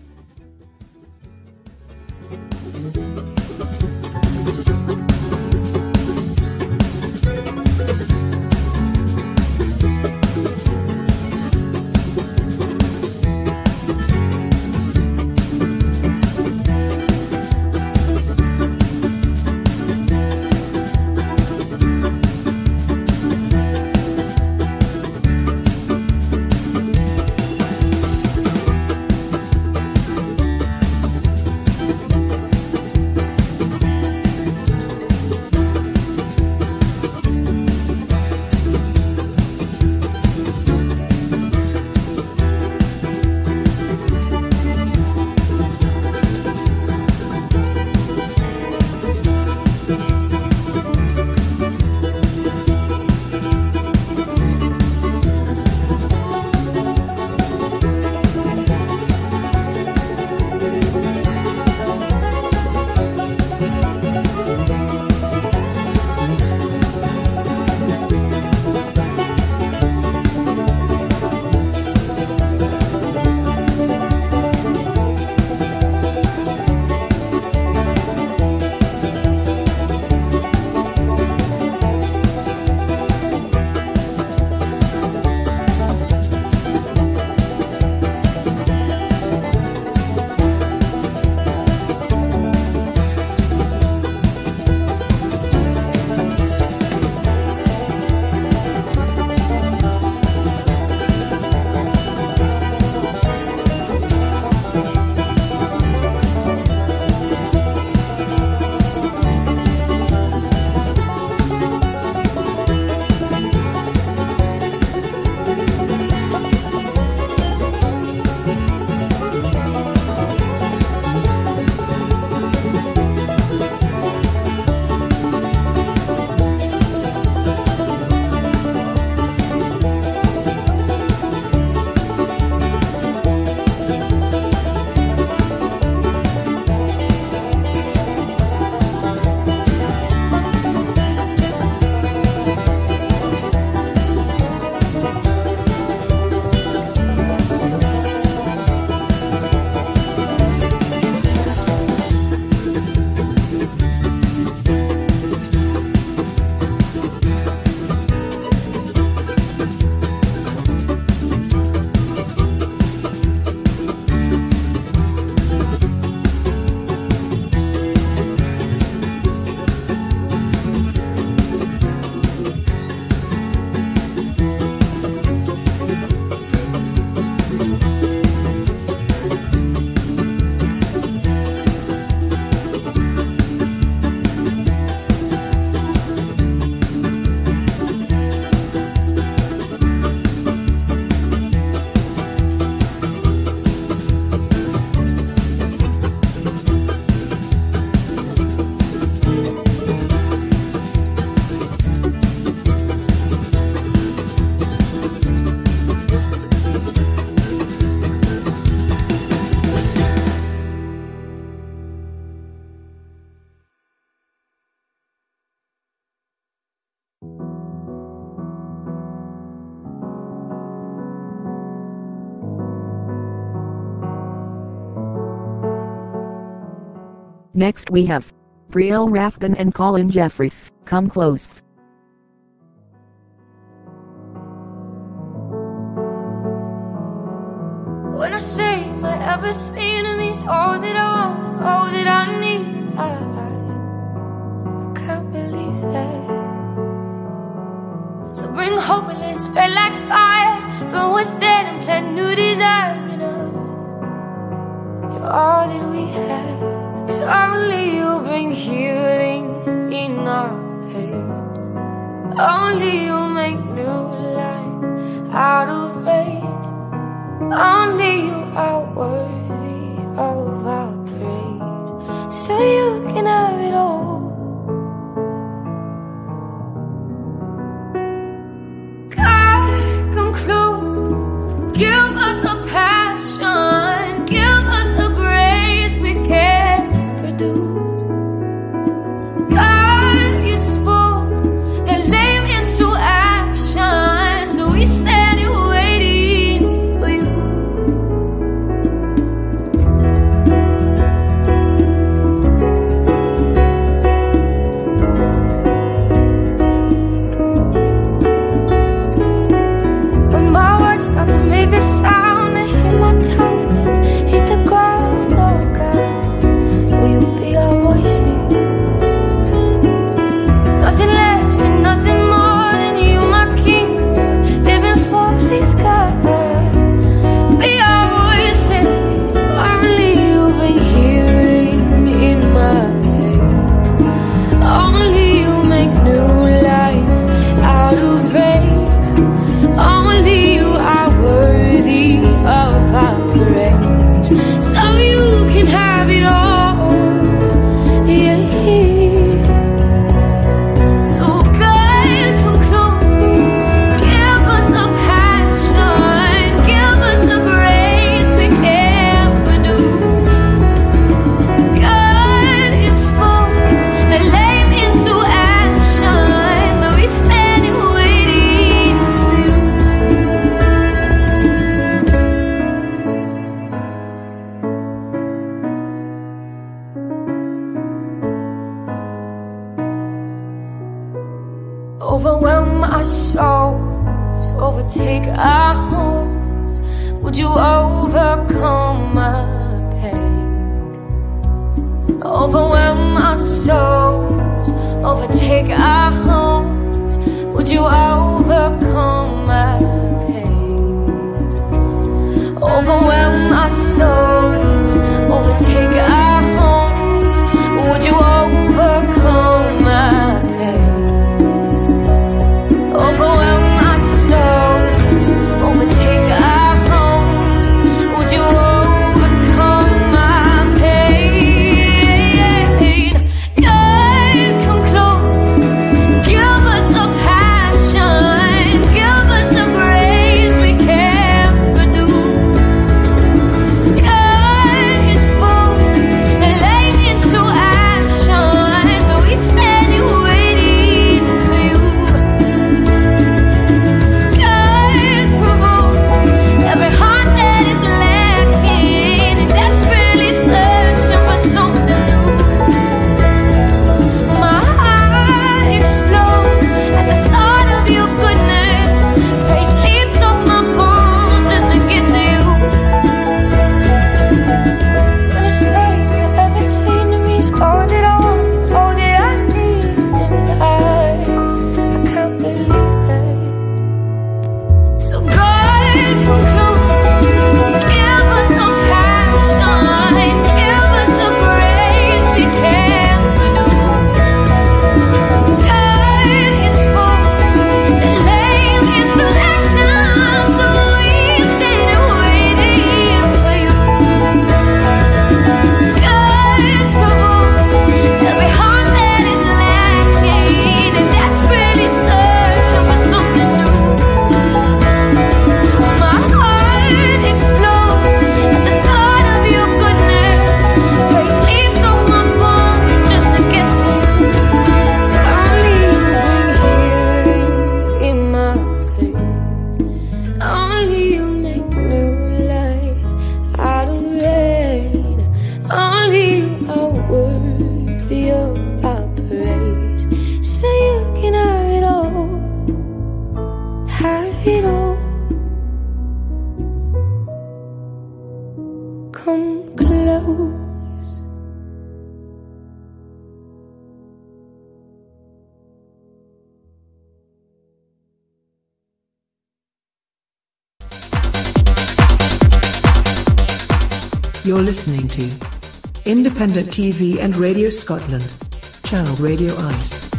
B: Next we have Brielle Rafton and Colin Jeffries. Come close.
C: When I say my everything, it means all that I want, all that I need. I can't believe that. So bring hope and let's spread like fire. Burn what's dead and plant new desires in us. You're all that we have. So only you bring healing in our pain. Only you make new life out of rain. Only you are worthy of our praise. So you can have it all. God, come close. Give us a passion. Give us a grace we can't produce. God, you spoke and lame into action. So we stand and waiting for you. When my words start to make a sound, I hit my tongue and hit the ground. Oh God, will you be our voices? Nothing less and nothing more than you, my King, living for these God. Be our voices. Only you bring healing in my pain. Only you make new life out of rain. Only you are worthy of our praise. So you can have it all. Yeah. So God, come close. Give us a passion. Give us the grace we can't produce. God, you spoke and lame into action. So we stand and waiting for you. Overwhelm our souls, overtake our homes. Would you overcome our pain? Overwhelm our souls, overtake our homes. Would you overcome our pain? Overwhelm our souls, overtake our homes. Would you overcome our pain? Overwhelm our souls, overtake our homes. Would you overcome our pain? God, come close. Give us a passion. Give us a grace we can't produce. God,
D: You're listening to Independent TV and Radio Scotland, Channel Radio Ice.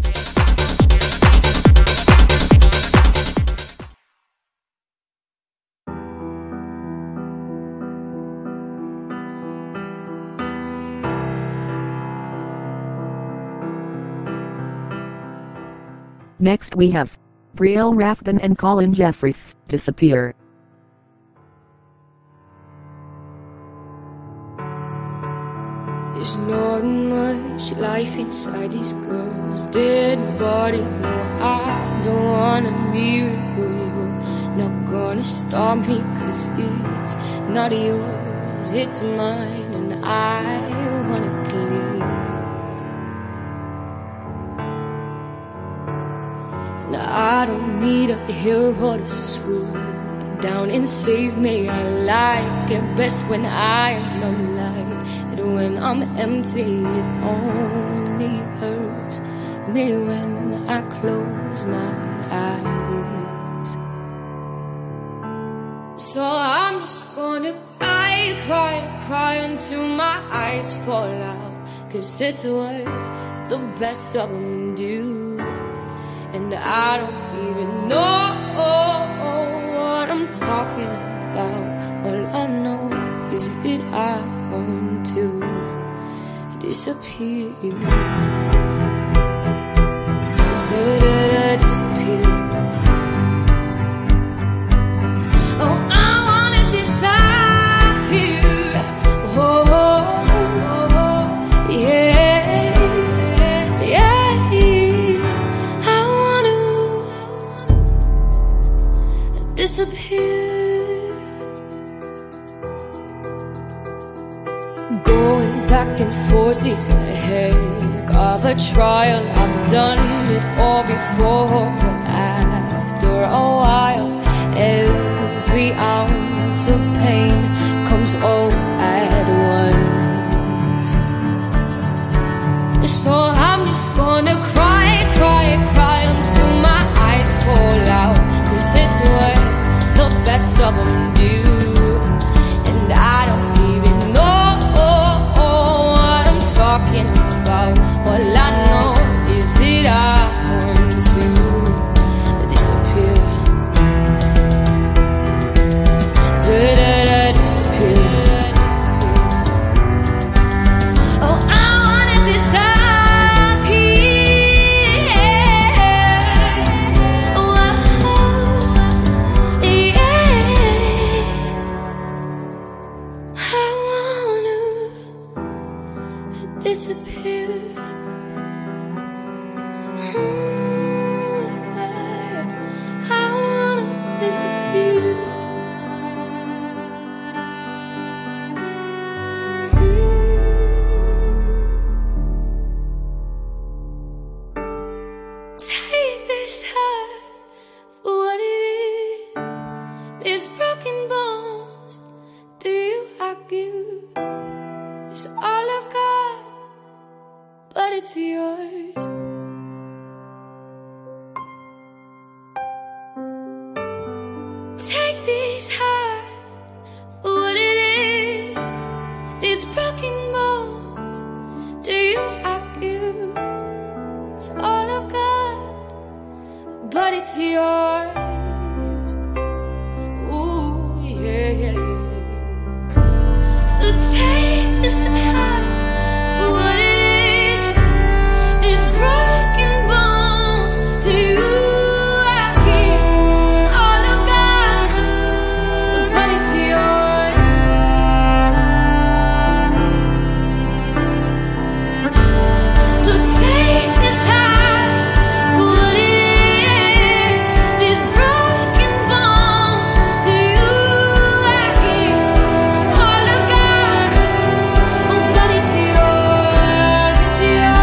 B: Next we have Brielle Rafton and Colin Jeffries, Disappear.
C: There's not much life inside these girls' dead body. No, I don't wanna be real. Not gonna stop me, 'cause it's not yours, it's mine, and I wanna clean. And I don't need a hero to swoop down and save me. I like it best when I am no light. And when I'm empty, it only hurts me when I close my eyes. So I'm just gonna cry, cry, cry until my eyes fall out, 'cause it's what the best of them do. And I don't even know what I'm talking about. All I know is that I want to disappear. Disappear. Oh, I wanna disappear. Oh, yeah, yeah. I wanna disappear. Going back and forth is a heck of a trial. I've done it all before, but after a while, every ounce of pain comes all at once. So I'm just gonna cry, cry, cry until my eyes fall out, 'cause it's what the best of them do. And I don't even know what I'm talking about. All I know is that I want to disappear. Disappear. Oh, I wanna disappear. Oh, yeah. I wanna disappear. I wanna disappear. Take this heart for what it is. It's broken bones. Do you argue? It's all I've got, but it's yours. Take this heart for what it is. It's broken bones. Do you argue? It's all I've got, but it's yours. Ooh, yeah, yeah. So take this heart for what it is. It's broken bones. Do you argue? It's all I've got, but it's yours. So take this heart for what it is. It's broken bones. Do you argue? It's all I've got, but it's yours. It's yours.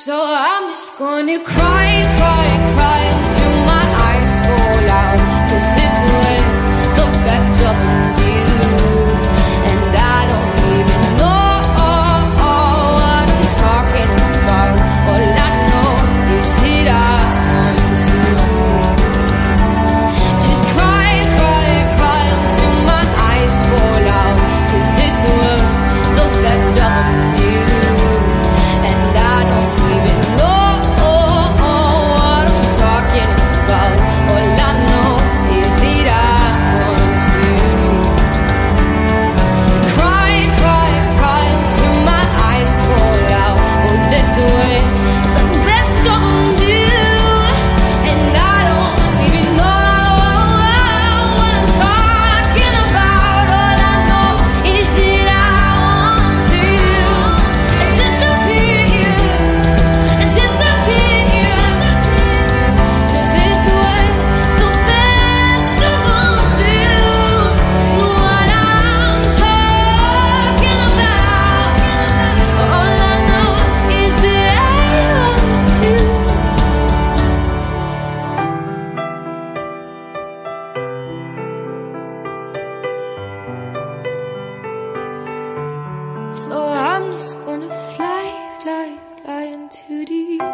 C: So I'm just gonna cry, cry, cry until my eyes fall out, 'cause it's what the best of them do. And I don't even know what I'm talking about.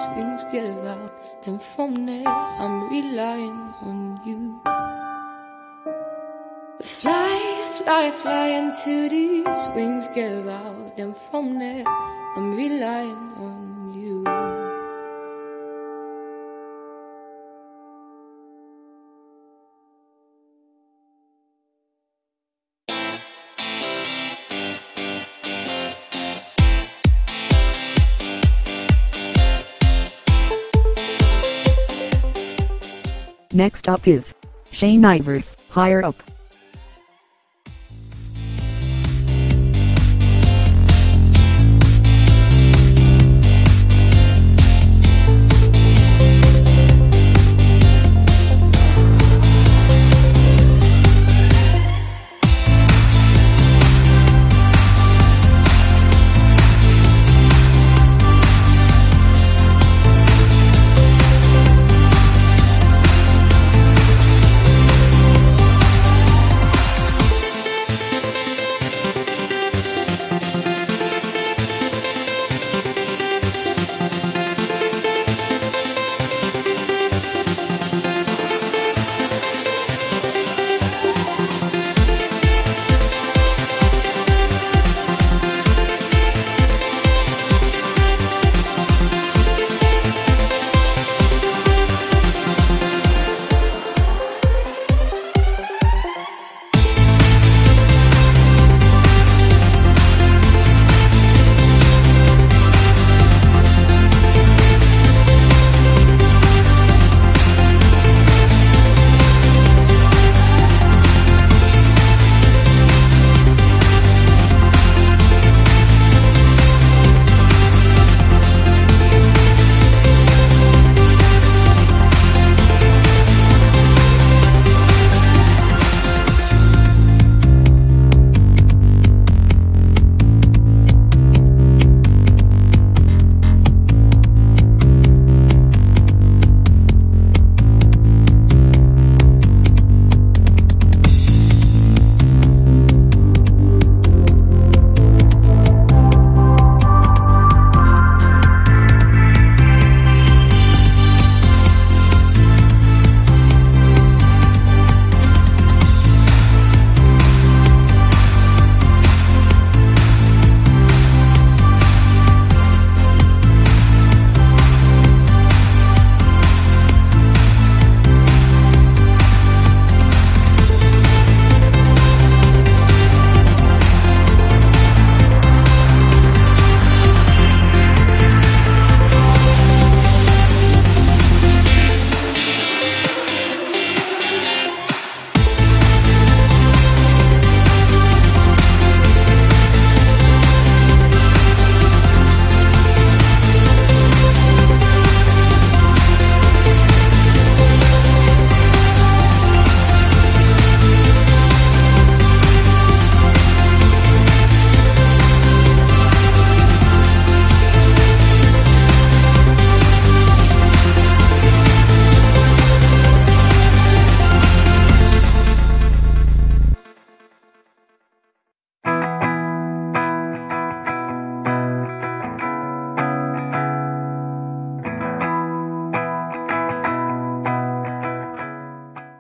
C: these wings give out, then from there I'm relying on you. Fly, fly, fly until these wings give out, and from there I'm relying on you.
B: Next up is Shane Ivers, Higher Up.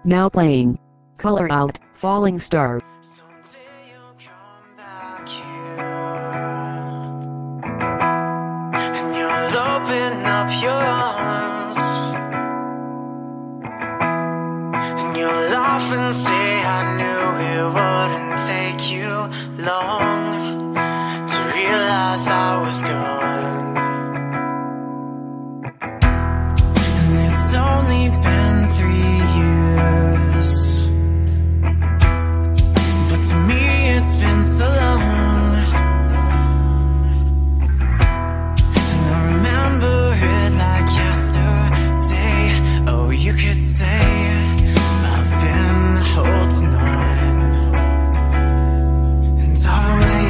B: Now playing Color Out, Falling Star.
E: And you'll open up your arms, and you'll laugh and say, I knew it wouldn't take you long to realize I was gone. And it's only been 3 years, but to me it's been so long. You could say I've been holding on, and I'll wait.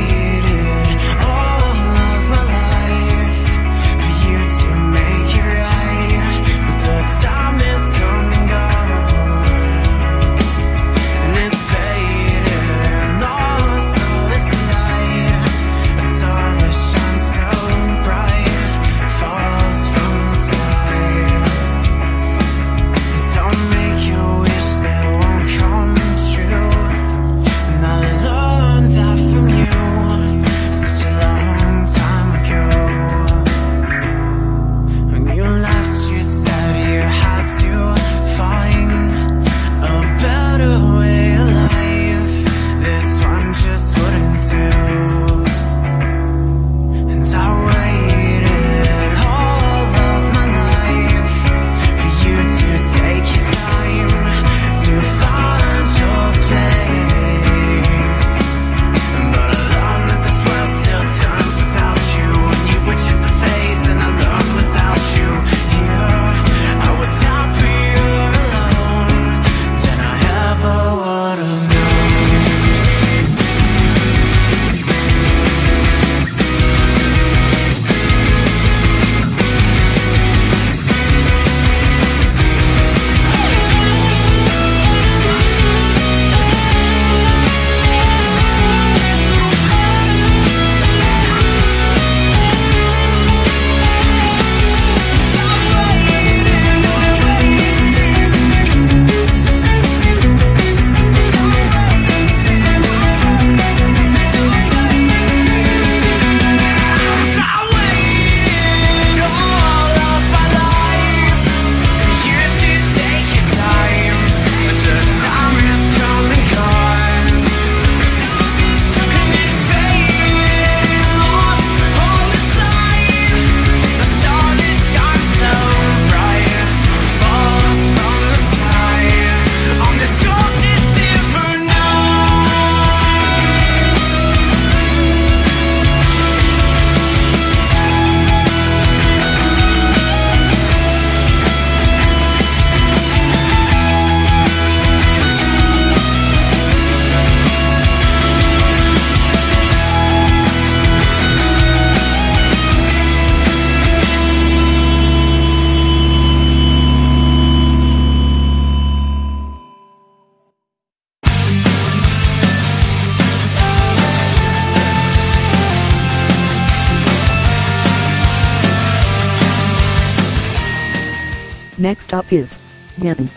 B: Next up is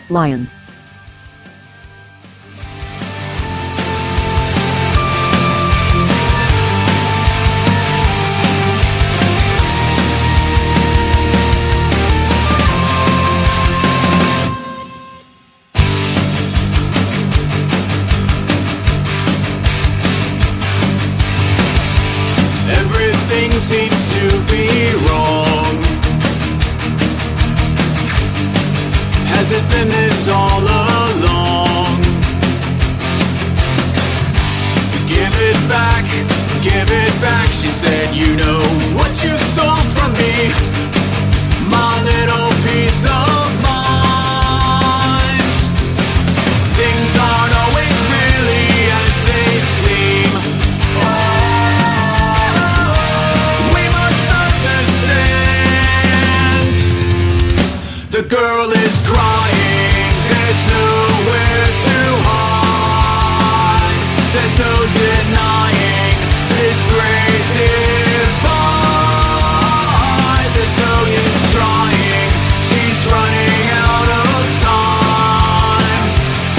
B: Lion.
E: Everything seems to be wrong. Has it been this all along? Give it back, she said, you know what you stole from me, my little piece of mind. Things aren't always really as they seem. We must understand. The girl is crying, there's nowhere to hide. There's no denying this great divide. There's no use trying, she's running out of time.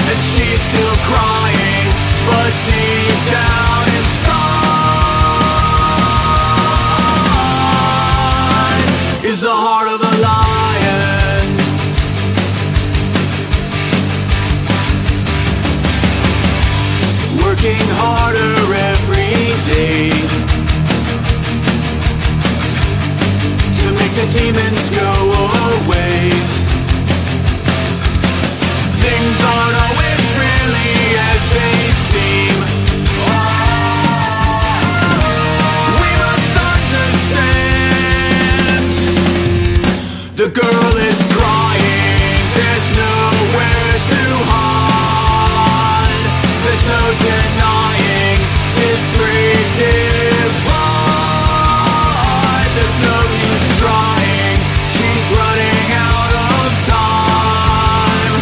E: And she's still crying, but deep down inside is the heart of a lion. Working harder every day to make the demons go away. Things aren't always really as they seem. We must understand. The girl is crying, there's nowhere to hide. There's no denying this great divide. There's no use trying, she's running out of time.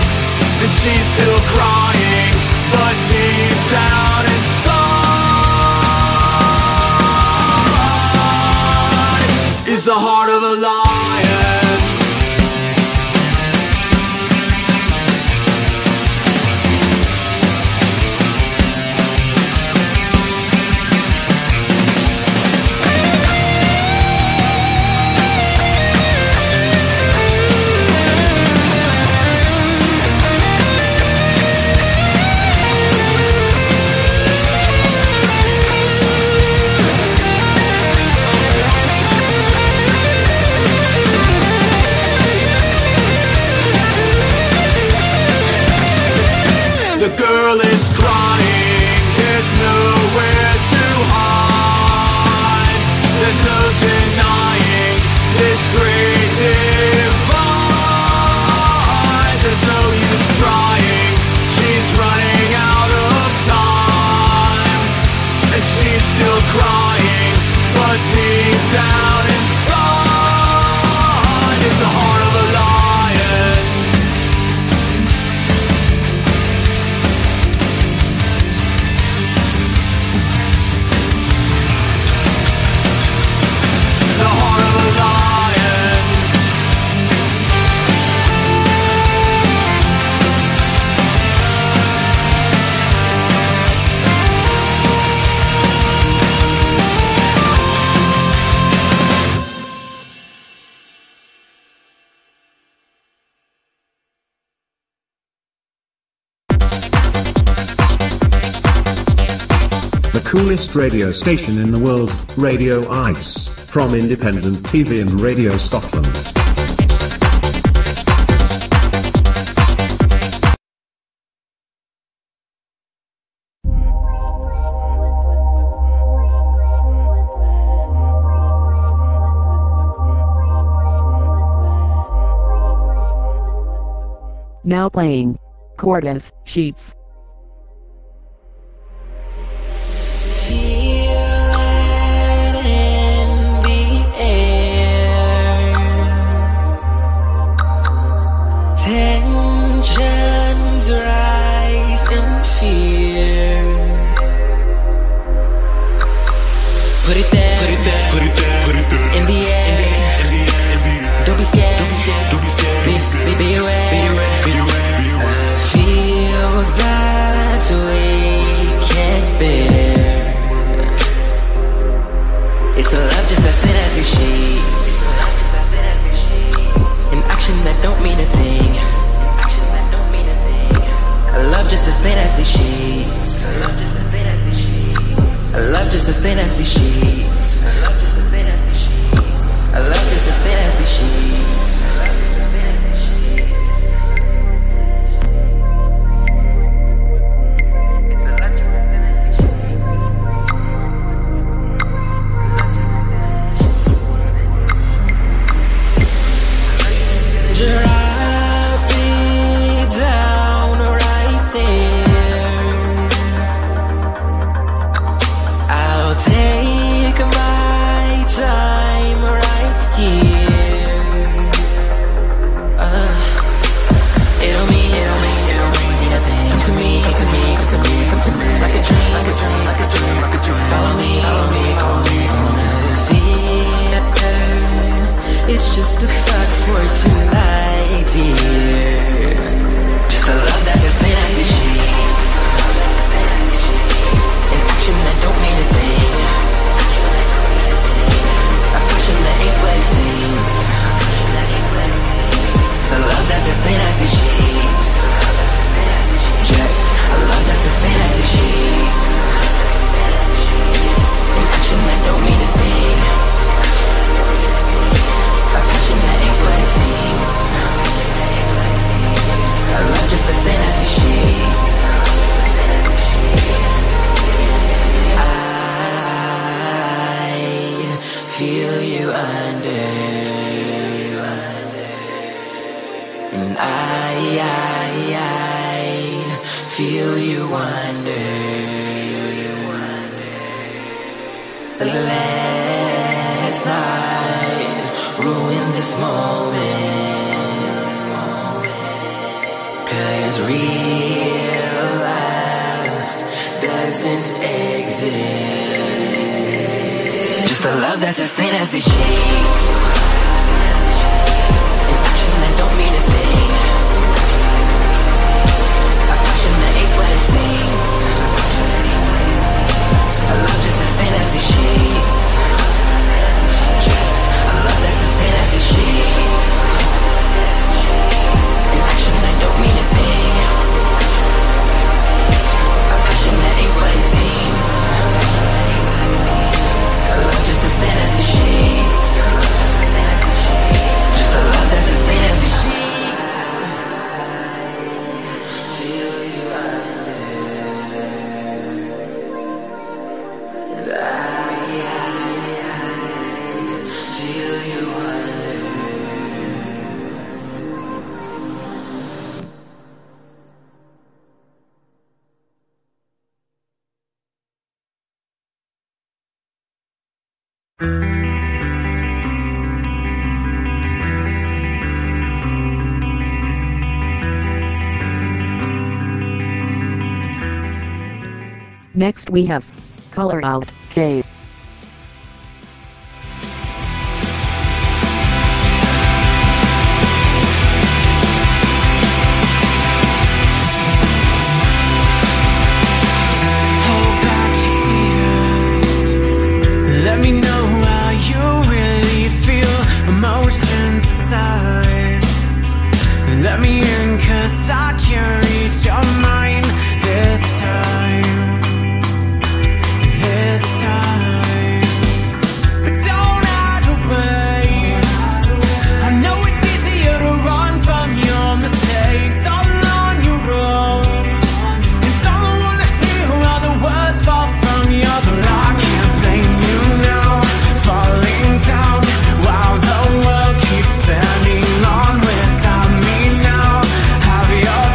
E: And she's still crying, but deep down inside is the heart of a lion. The girl is crying, there's nowhere to hide. There's no denying this great divide. There's no use trying, she's running out of time. And she's still crying, but deep down inside is the heart of a lion. The heart of a lion.
F: The coolest radio station in the world, Radio Ice, from Independent TV and Radio Scotland.
B: Now playing Cortez Sheets.
E: Tensions rise in fear. Put it there, put it there, put it there, put it there. In the air, don't be scared, don't be scared, don't be scared. Big
G: don't mean a thing. I love just to stay nasty sheets. I love just to stay nasty sheets. I love just to stay nasty sheets. It's just a fuck for tonight, dear. Just a love that just ain't as the sheets. An action that don't mean a thing. A passion that ain't what it seems. A love that just ain't as the sheets. Just a love that just ain't as the sheets. An action that don't mean a thing. A passion that ain't what it seems. I love just to stay as the sheets. I feel you under, and I feel you wonder. Let's not ruin this moment, 'cause real life doesn't exist. Just a love that's as thin as the sheets. An action that don't mean a thing. A passion that ain't what it seems. A love just as thin as the sheets. I love that to stay as the sheets. An action that don't mean a thing. A passion that ain't what it seems. I love just to stay as the sheets. Just a love that to stay as the sheets. Feel you under. And I feel you under.
B: Next we have Color Out K.
E: Let me know how you really feel, emotions aside. Let me in, 'cause I can't reach your mind this time. This time. But don't hide away. I know it's easier to run from your mistakes all on your own. And don't wanna hear all the words fall from your but I can't blame you now. Falling down while the world keeps spinning on without me now. Have your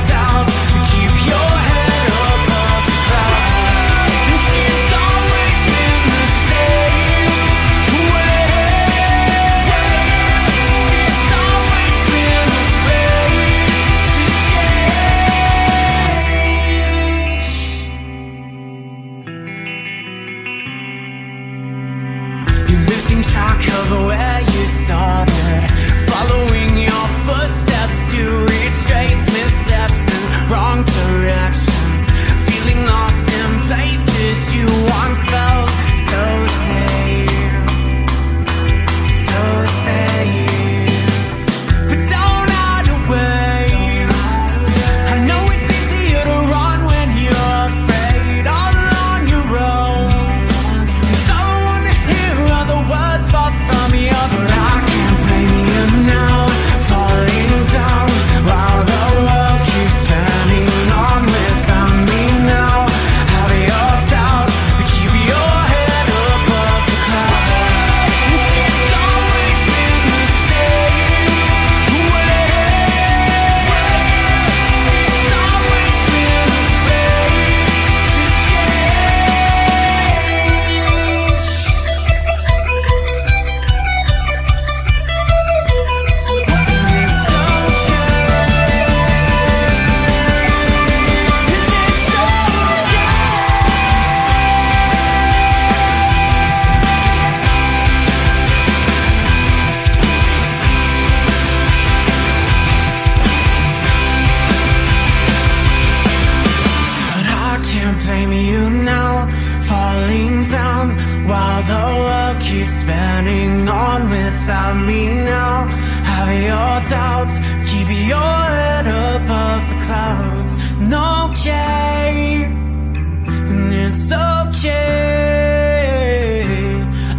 E: doubts. Keep your head above the clouds. And okay, and it's okay,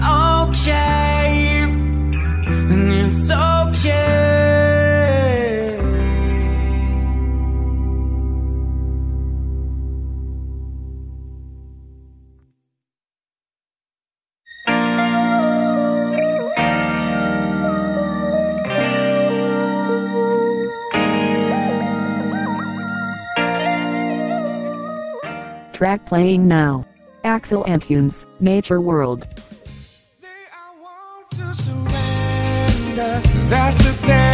E: okay, and it's okay.
B: Track playing now. Axel Antunes, Nature World.
E: That's the day.